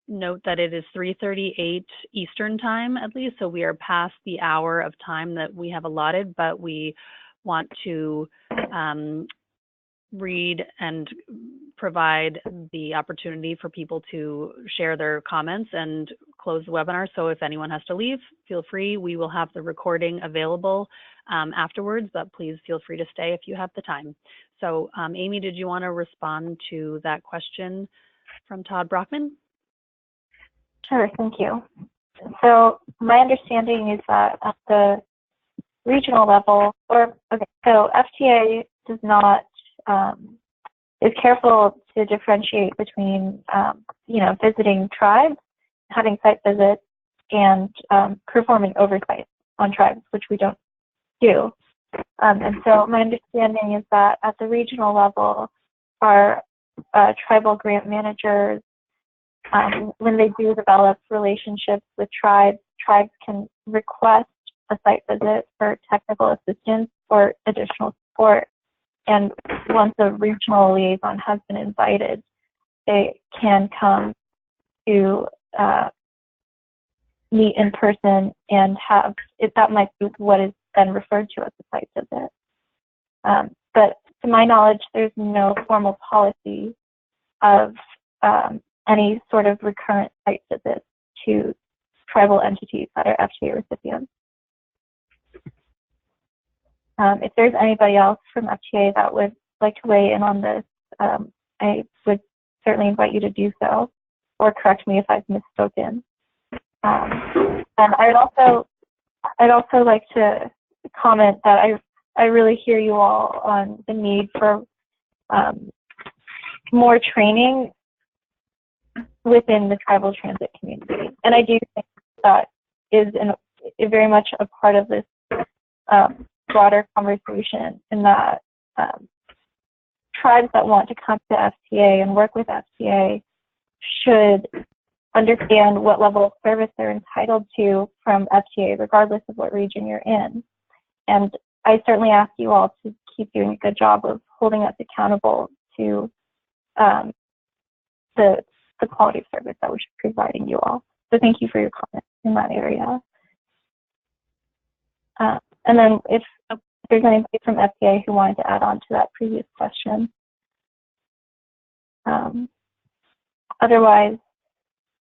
note that it is 3:38 Eastern time at least, so we are past the hour of time that we have allotted, but we want to read and provide the opportunity for people to share their comments and close the webinar. So if anyone has to leave, feel free. We will have the recording available afterwards, but please feel free to stay if you have the time. So Amy, did you want to respond to that question from Todd Brockman? Sure, thank you. So my understanding is that at the regional level, so FTA does not, is careful to differentiate between, visiting tribes, having site visits, and performing oversight on tribes, which we don't do. And so my understanding is that at the regional level, our tribal grant managers, when they do develop relationships with tribes, tribes can request a site visit for technical assistance or additional support. And once a regional liaison has been invited, they can come to meet in person and have, if that might be what is then referred to as a site visit. But to my knowledge, there's no formal policy of any sort of recurrent site visits to tribal entities that are FTA recipients. If there's anybody else from FTA that would like to weigh in on this, I would certainly invite you to do so, or correct me if I've misspoken. And I'd also like to comment that I really hear you all on the need for more training within the tribal transit community. And I do think that is very much a part of this broader conversation, in that tribes that want to come to FTA and work with FTA should understand what level of service they're entitled to from FTA, regardless of what region you're in. And I certainly ask you all to keep doing a good job of holding us accountable to the quality of service that we should be providing you all. So thank you for your comments in that area. And then if there's anybody from FTA who wanted to add on to that previous question. Otherwise,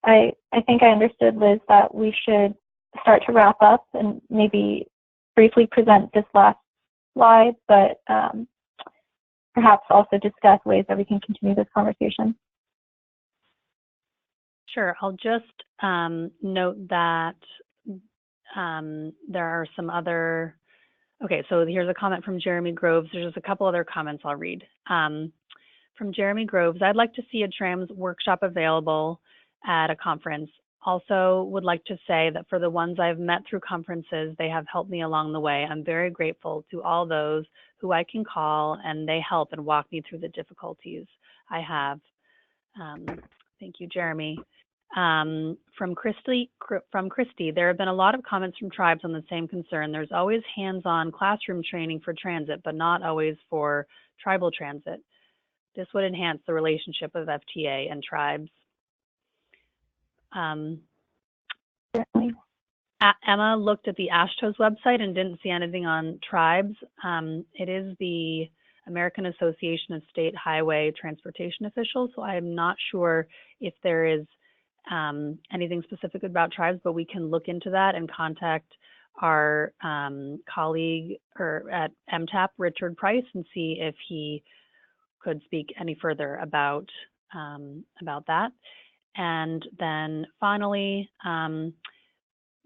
I think I understood, Liz, that we should start to wrap up and maybe briefly present this last slide, but perhaps also discuss ways that we can continue this conversation. Sure, I'll just note that there are some other, okay, so here's a comment from Jeremy Groves. There's just a couple other comments I'll read. From Jeremy Groves, I'd like to see a trans workshop available at a conference. Also would like to say that for the ones I've met through conferences, they have helped me along the way. I'm very grateful to all those who I can call, and they help and walk me through the difficulties I have. Thank you, Jeremy. From Christy, there have been a lot of comments from tribes on the same concern. There's always hands-on classroom training for transit, but not always for tribal transit. This would enhance the relationship of FTA and tribes. Emma looked at the AASHTO's website and didn't see anything on tribes. It is the American Association of State Highway Transportation Officials, so I'm not sure if there is anything specific about tribes, but we can look into that and contact our colleague at MTAP, Richard Price, and see if he could speak any further about that. And then finally,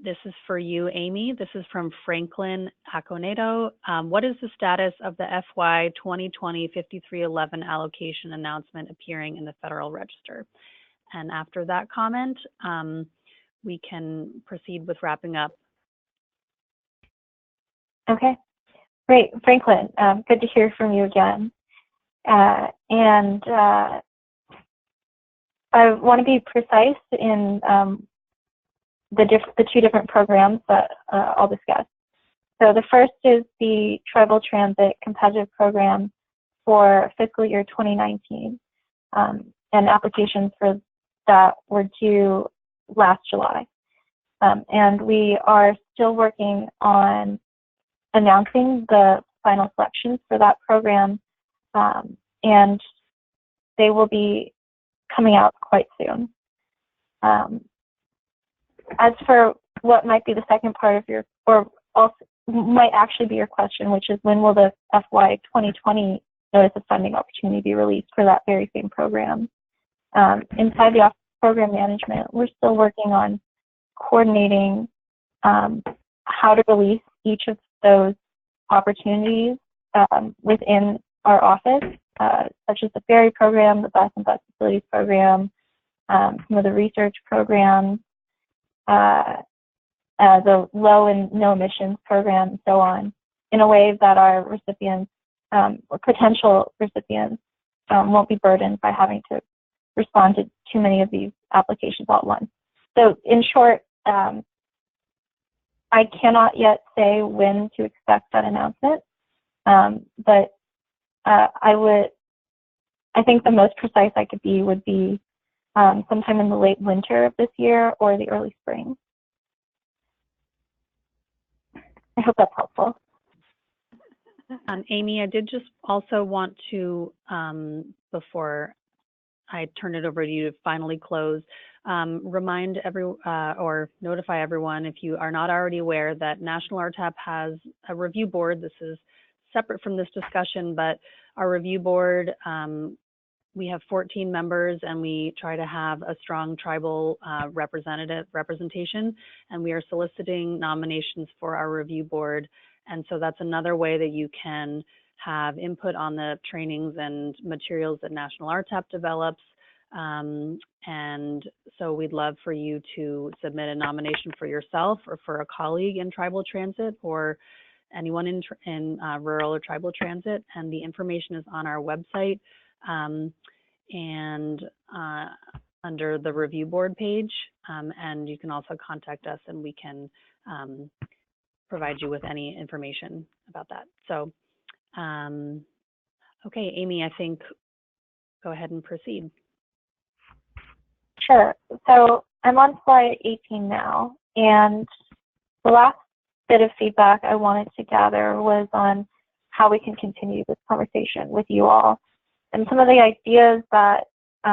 this is for you, Amy. This is from Franklin Aconedo. What is the status of the FY 2020-5311 allocation announcement appearing in the Federal Register? And after that comment, we can proceed with wrapping up. Okay, great. Franklin, good to hear from you again. And I want to be precise in the two different programs that I'll discuss. So the first is the Tribal Transit Competitive Program for fiscal year 2019, and applications for that were due last July. And we are still working on announcing the final selections for that program, and they will be coming out quite soon. As for what might be the second part of your, or also might actually be your question, which is when will the FY 2020 Notice of Funding Opportunity be released for that very same program? Inside the Office of Program Management, we're still working on coordinating how to release each of those opportunities within our office, such as the ferry program, the bus and bus facilities program, some of the research programs, the low and no emissions program, and so on, in a way that our recipients or potential recipients won't be burdened by having to respond to too many of these applications all at once. So in short, I cannot yet say when to expect that announcement, but I think the most precise I could be would be sometime in the late winter of this year or the early spring. I hope that's helpful. Amy, I did just also want to, before I turn it over to you to finally close, remind or notify everyone, if you are not already aware, that National RTAP has a review board. This is separate from this discussion, but our review board, we have 14 members, and we try to have a strong tribal representation, and we are soliciting nominations for our review board. And so that's another way that you can have input on the trainings and materials that National RTAP develops. And so we'd love for you to submit a nomination for yourself or for a colleague in tribal transit or anyone in rural or tribal transit. And the information is on our website and under the review board page. And you can also contact us, and we can provide you with any information about that. So, okay, Amy, I think go ahead and proceed. Sure. So I'm on slide 18 now, and the last bit of feedback I wanted to gather was on how we can continue this conversation with you all. And some of the ideas that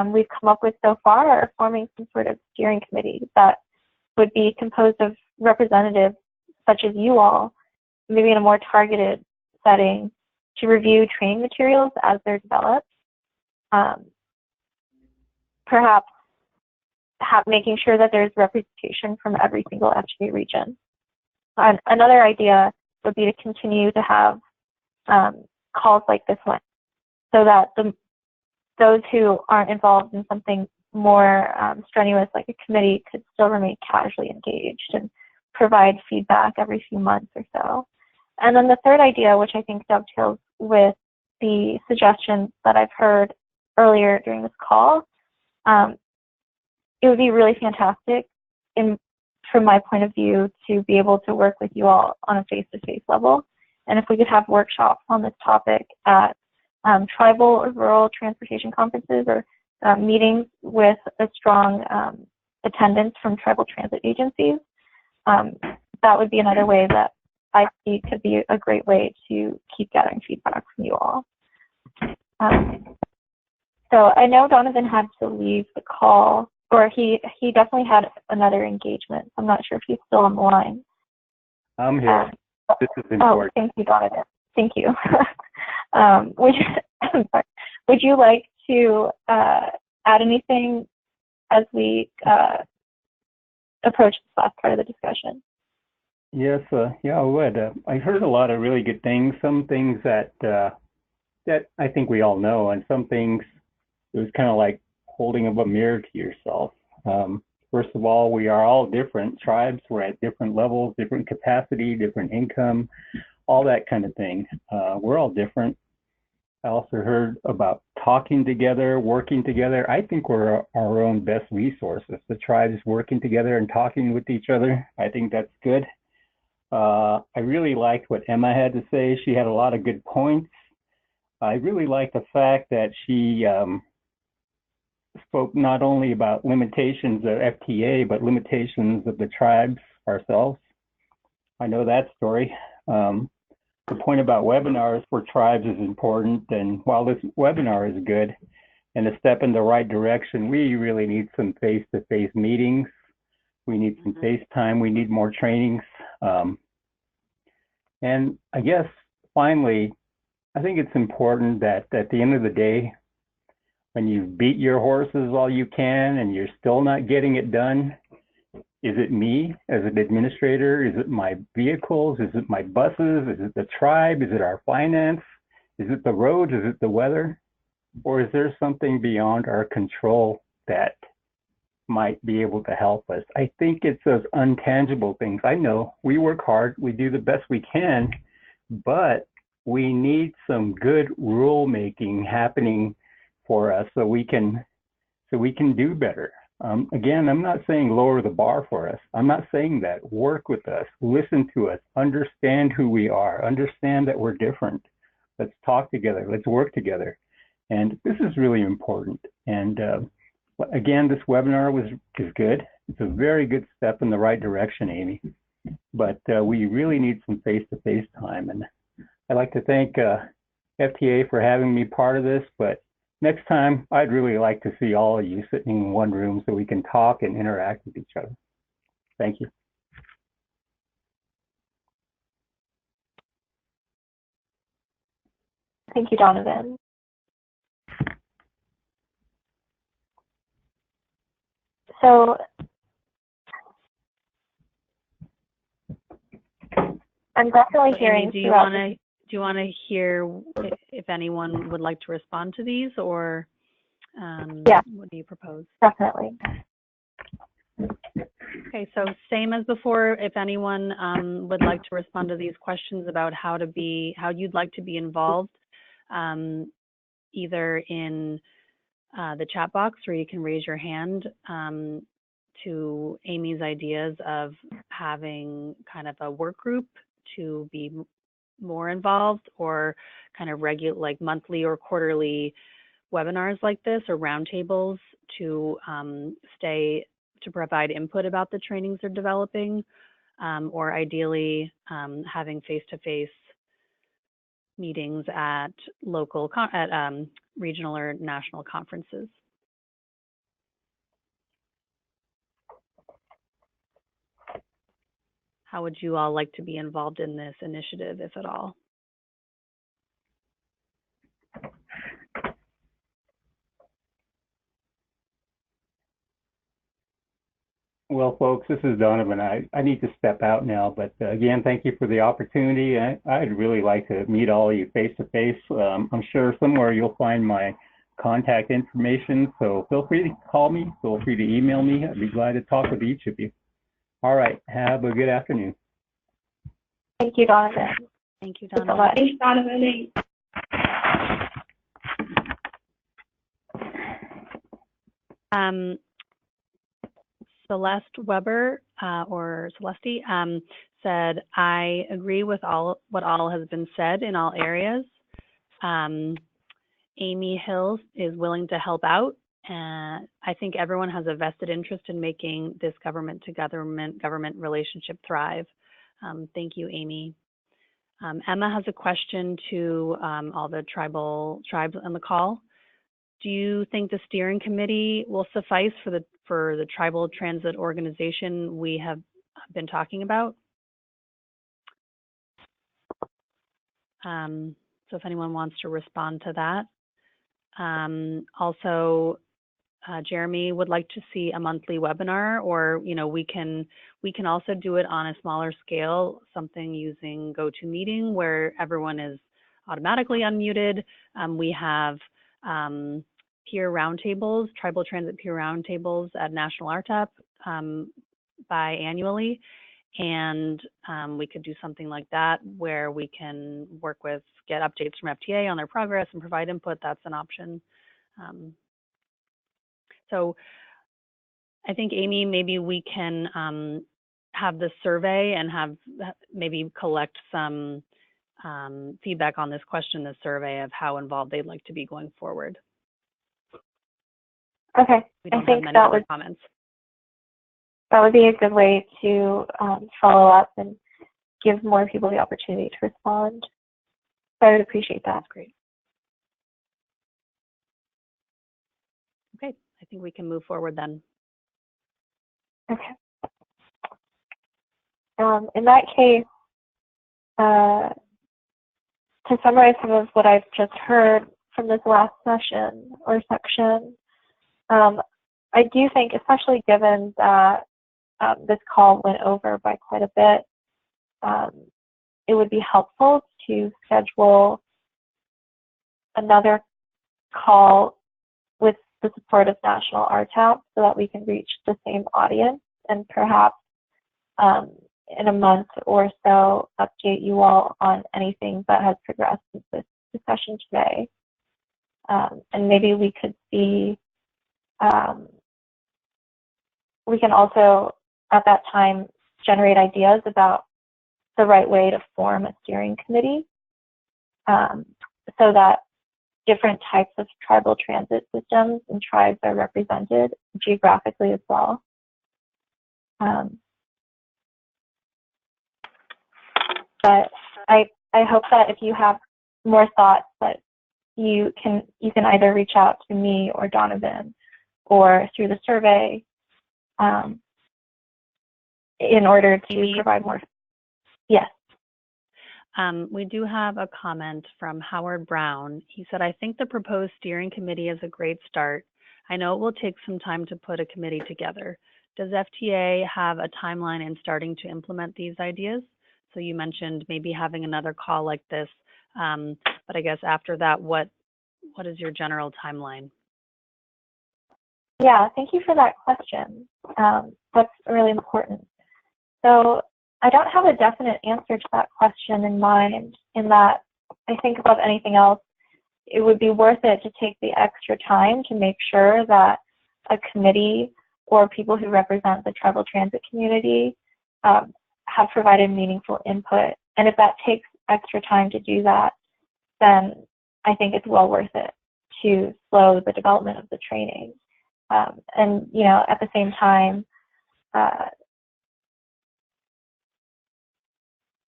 we've come up with so far are forming some sort of steering committee that would be composed of representatives such as you all, maybe in a more targeted setting, to review training materials as they're developed. Perhaps making sure that there's representation from every single FTA region. Another idea would be to continue to have calls like this one, so that those who aren't involved in something more strenuous like a committee could still remain casually engaged and provide feedback every few months or so. And then the third idea, which I think dovetails with the suggestions that I've heard earlier during this call, it would be really fantastic from my point of view to be able to work with you all on a face-to-face level. And if we could have workshops on this topic at tribal or rural transportation conferences or meetings with a strong attendance from tribal transit agencies, that would be another way that I see could be a great way to keep gathering feedback from you all. So I know Donovan had to leave the call, or he definitely had another engagement. I'm not sure if he's still on the line. I'm here. This is important. Oh, thank you, Donovan. Thank you. Would you like to add anything as we approach this last part of the discussion? Yes, yeah, I would. I heard a lot of really good things. Some things that I think we all know, and some things it was kind of like holding up a mirror to yourself. First of all, we are all different tribes. We're at different levels, different capacity, different income, all that kind of thing. We're all different. I also heard about talking together, working together. I think we're our own best resources. The tribes working together and talking with each other. I think that's good. I really liked what Emma had to say. She had a lot of good points. I really liked the fact that she spoke not only about limitations of FTA, but limitations of the tribes ourselves. I know that story. The point about webinars for tribes is important, and while this webinar is good and a step in the right direction, we really need some face-to-face meetings. We need some face time. We need more trainings. And I guess finally, I think it's important that at the end of the day, when you beat your horses all you can and you're still not getting it done, is it me as an administrator? Is it my vehicles? Is it my buses? Is it the tribe? Is it our finance? Is it the roads? Is it the weather? Or is there something beyond our control that might be able to help us? I think it's those untangible things. I know we work hard, we do the best we can, but we need some good rule making happening for us so we can do better. Again, I'm not saying lower the bar for us. I'm not saying that. Work with us, listen to us, understand who we are, understand that we're different. Let's talk together, let's work together. And this is really important. And again, this webinar is good. It's a very good step in the right direction, Amy. But we really need some face-to-face time. And I'd like to thank FTA for having me part of this, but next time, I'd really like to see all of you sitting in one room so we can talk and interact with each other. Thank you. Thank you, Donovan. So I'm definitely hearing. Amy, do you want to hear if anyone would like to respond to these, or yeah, what do you propose? Definitely. Okay, so same as before, if anyone would like to respond to these questions about how you'd like to be involved, either in the chat box, or you can raise your hand, to Amy's ideas of having kind of a work group to be more involved, or kind of regular, like monthly or quarterly webinars like this, or roundtables to provide input about the trainings they're developing, or ideally having face-to-face meetings at regional or national conferences. How would you all like to be involved in this initiative, if at all? Well, folks, this is Donovan. I need to step out now, but again, thank you for the opportunity. I'd really like to meet all of you face to face. I'm sure somewhere you'll find my contact information, so feel free to call me, feel free to email me. I'd be glad to talk with each of you. All right, have a good afternoon. Thank you, Donovan. Thank you, Donovan. Thanks, Donovan. Celeste Weber, or Celeste, said, I agree with what all has been said in all areas. Amy Hill is willing to help out. I think everyone has a vested interest in making this government to government relationship thrive. Thank you, Amy. Emma has a question to all the tribes on the call. Do you think the steering committee will suffice for the tribal transit organization we have been talking about? So if anyone wants to respond to that. Also, Jeremy would like to see a monthly webinar, or we can also do it on a smaller scale, something using GoToMeeting where everyone is automatically unmuted. We have peer roundtables, tribal transit peer roundtables at National RTAP biannually, and we could do something like that where we can get updates from FTA on their progress and provide input. That's an option. So I think, Amy, maybe we can have the survey and maybe collect some feedback on this question, the survey of how involved they'd like to be going forward. Okay, I think comments. That would be a good way to follow up and give more people the opportunity to respond. So I would appreciate that. That's great. Okay, I think we can move forward then. Okay. In that case, to summarize some of what I've just heard from this last session or section, I do think, especially given that this call went over by quite a bit, it would be helpful to schedule another call with the support of National RTAP so that we can reach the same audience and perhaps in a month or so update you all on anything that has progressed in this discussion today. And maybe we could see, we can also at that time generate ideas about the right way to form a steering committee so that different types of tribal transit systems and tribes are represented geographically as well. But I hope that if you have more thoughts that you can either reach out to me or Donovan or through the survey in order to provide more. Yes. We do have a comment from Howard Brown. He said, I think the proposed steering committee is a great start. I know it will take some time to put a committee together. Does FTA have a timeline in starting to implement these ideas? So you mentioned maybe having another call like this, but I guess after that, what is your general timeline? Yeah, thank you for that question. That's really important. So I don't have a definite answer to that question in mind, in that I think above anything else, it would be worth it to take the extra time to make sure that a committee or people who represent the tribal transit community have provided meaningful input. And if that takes extra time to do that, then I think it's well worth it to slow the development of the training. And, you know, at the same time,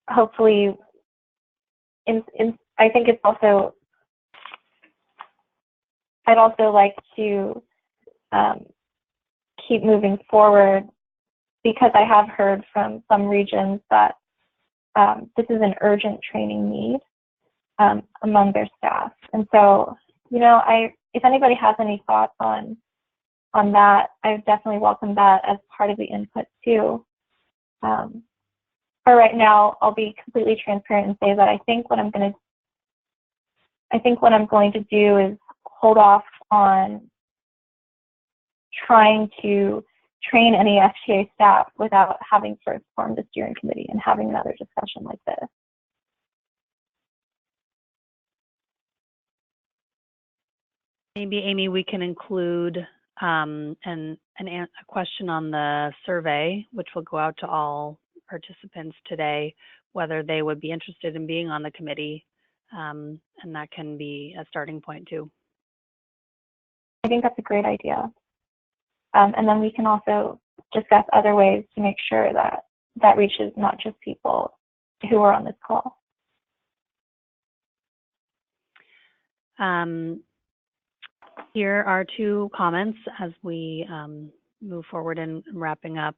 hopefully, I think it's also, I'd also like to keep moving forward because I have heard from some regions that this is an urgent training need among their staff. And so, you know, if anybody has any thoughts on that, I would definitely welcome that as part of the input too. For right now, I'll be completely transparent and say that I think what I'm going to do is hold off on trying to train any FTA staff without having first formed the steering committee and having another discussion like this. Maybe, Amy, we can include a question on the survey, which will go out to all participants today, whether they would be interested in being on the committee, and that can be a starting point too. I think that's a great idea. And then we can also discuss other ways to make sure that that reaches not just people who are on this call. Here are two comments as we move forward in wrapping up.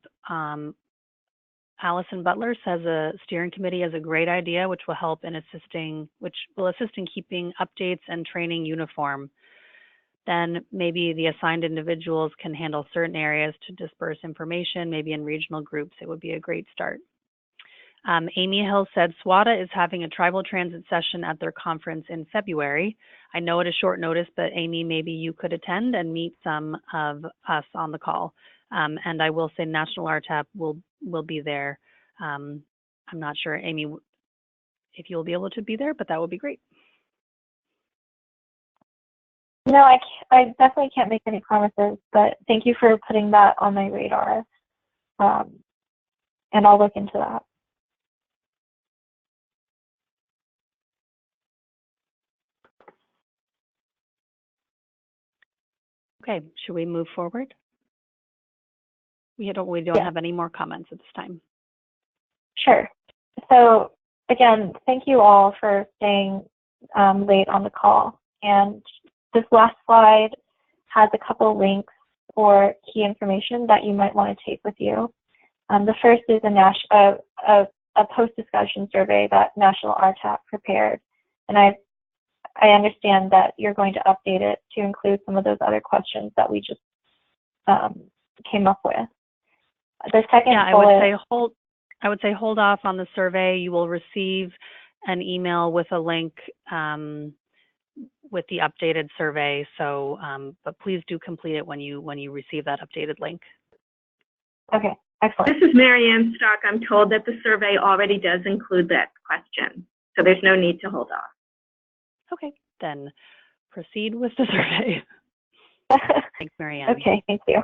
Allison Butler says a steering committee is a great idea, which will assist in keeping updates and training uniform. then maybe the assigned individuals can handle certain areas to disperse information, maybe in regional groups. It would be a great start. Amy Hill said SWATA is having a tribal transit session at their conference in February. I know it is short notice, but Amy, maybe you could attend and meet some of us on the call. And I will say National RTAP will be there. I'm not sure, Amy, if you'll be able to be there, but that would be great. No, I definitely can't make any promises, but thank you for putting that on my radar. And I'll look into that. Okay, should we move forward? We don't have any more comments at this time. Sure. So again, thank you all for staying late on the call. And this last slide has a couple links for key information that you might want to take with you. The first is a post-discussion survey that National RTAP prepared. And I understand that you're going to update it to include some of those other questions that we just came up with. The second bullet, I would say hold off on the survey. You will receive an email with a link with the updated survey. So, but please do complete it when you receive that updated link. Okay, excellent. This is Marianne Stock. I'm told that the survey already does include that question, so there's no need to hold off. Okay, then proceed with the survey. Thanks, Marianne. Okay, thank you.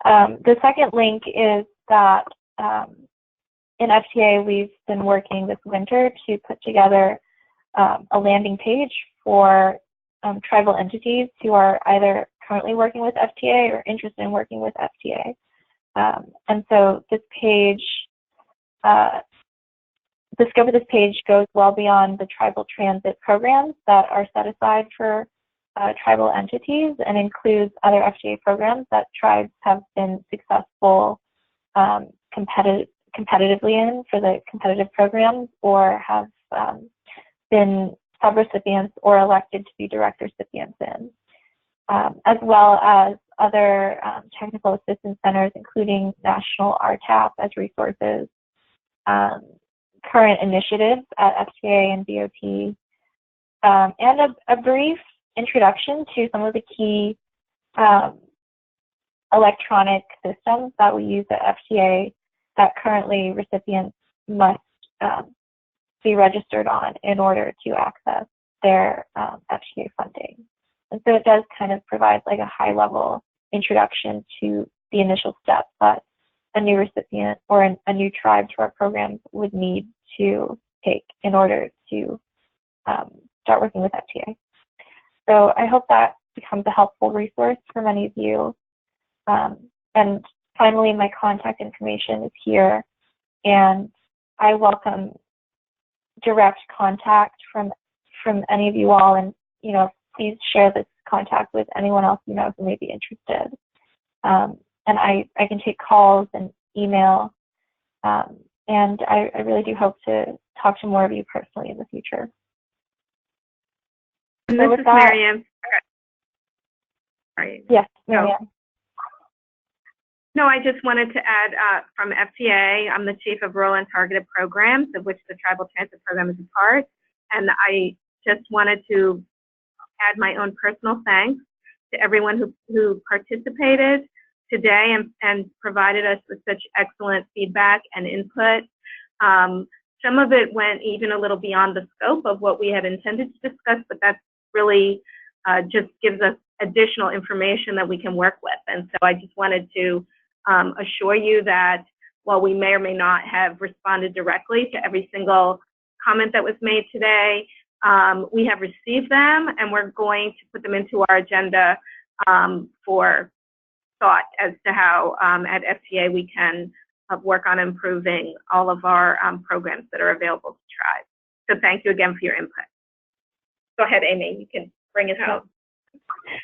The second link is that in FTA, we've been working this winter to put together a landing page for tribal entities who are either currently working with FTA or interested in working with FTA. And so this page, the scope of this page goes well beyond the tribal transit programs that are set aside for tribal entities and includes other FTA programs that tribes have been successful competitively in for the competitive programs or have been sub-recipients or elected to be direct recipients in, as well as other technical assistance centers, including National RTAP as resources, current initiatives at FTA and DOT, and a brief introduction to some of the key electronic systems that we use at FTA that currently recipients must be registered on in order to access their FTA funding. And so it does kind of provide like a high-level introduction to the initial steps that a new recipient or a new tribe to our programs would need to take in order to start working with FTA. So I hope that becomes a helpful resource for many of you. And finally, my contact information is here, and I welcome direct contact from any of you all, and please share this contact with anyone else you know who may be interested. And I can take calls and email, and I really do hope to talk to more of you personally in the future. And so this is Marianne. Right. Yes, Marianne. No, I just wanted to add from FTA, I'm the chief of Rowland Targeted Programs, of which the Tribal Transit Program is a part. And I just wanted to add my own personal thanks to everyone who participated today and provided us with such excellent feedback and input. Some of it went even a little beyond the scope of what we had intended to discuss, but that's really just gives us additional information that we can work with. And so I just wanted to assure you that while we may or may not have responded directly to every single comment that was made today, we have received them and we're going to put them into our agenda for thought as to how at FTA we can work on improving all of our programs that are available to tribes. So thank you again for your input. Go ahead, Amy, you can bring it home.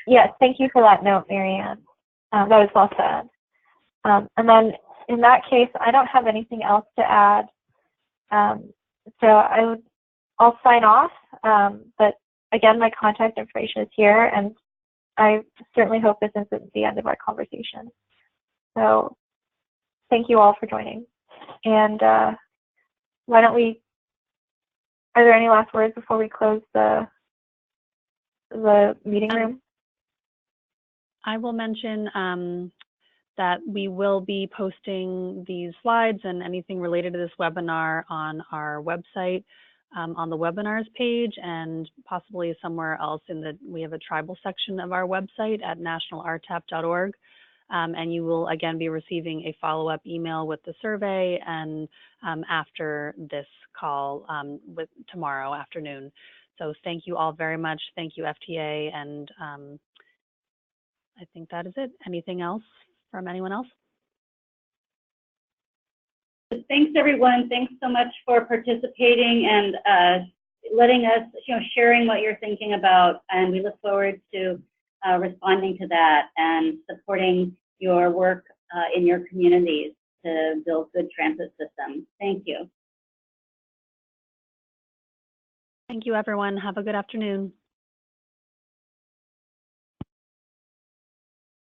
Yes, thank you for that note, Marianne. That was well said. And then in that case, I don't have anything else to add. So I'll sign off. But again, my contact information is here, and I certainly hope this isn't the end of our conversation. So thank you all for joining. And why don't we, are there any last words before we close the meeting room? I will mention that we will be posting these slides and anything related to this webinar on our website, on the webinars page, and possibly somewhere else we have a tribal section of our website at nationalrtap.org. And you will again be receiving a follow-up email with the survey and after this call with tomorrow afternoon. So thank you all very much. Thank you, FTA, and I think that is it. Anything else from anyone else? Thanks, everyone. Thanks so much for participating and letting us, sharing what you're thinking about. And we look forward to responding to that and supporting your work in your communities to build good transit systems. Thank you. Thank you, everyone. Have a good afternoon.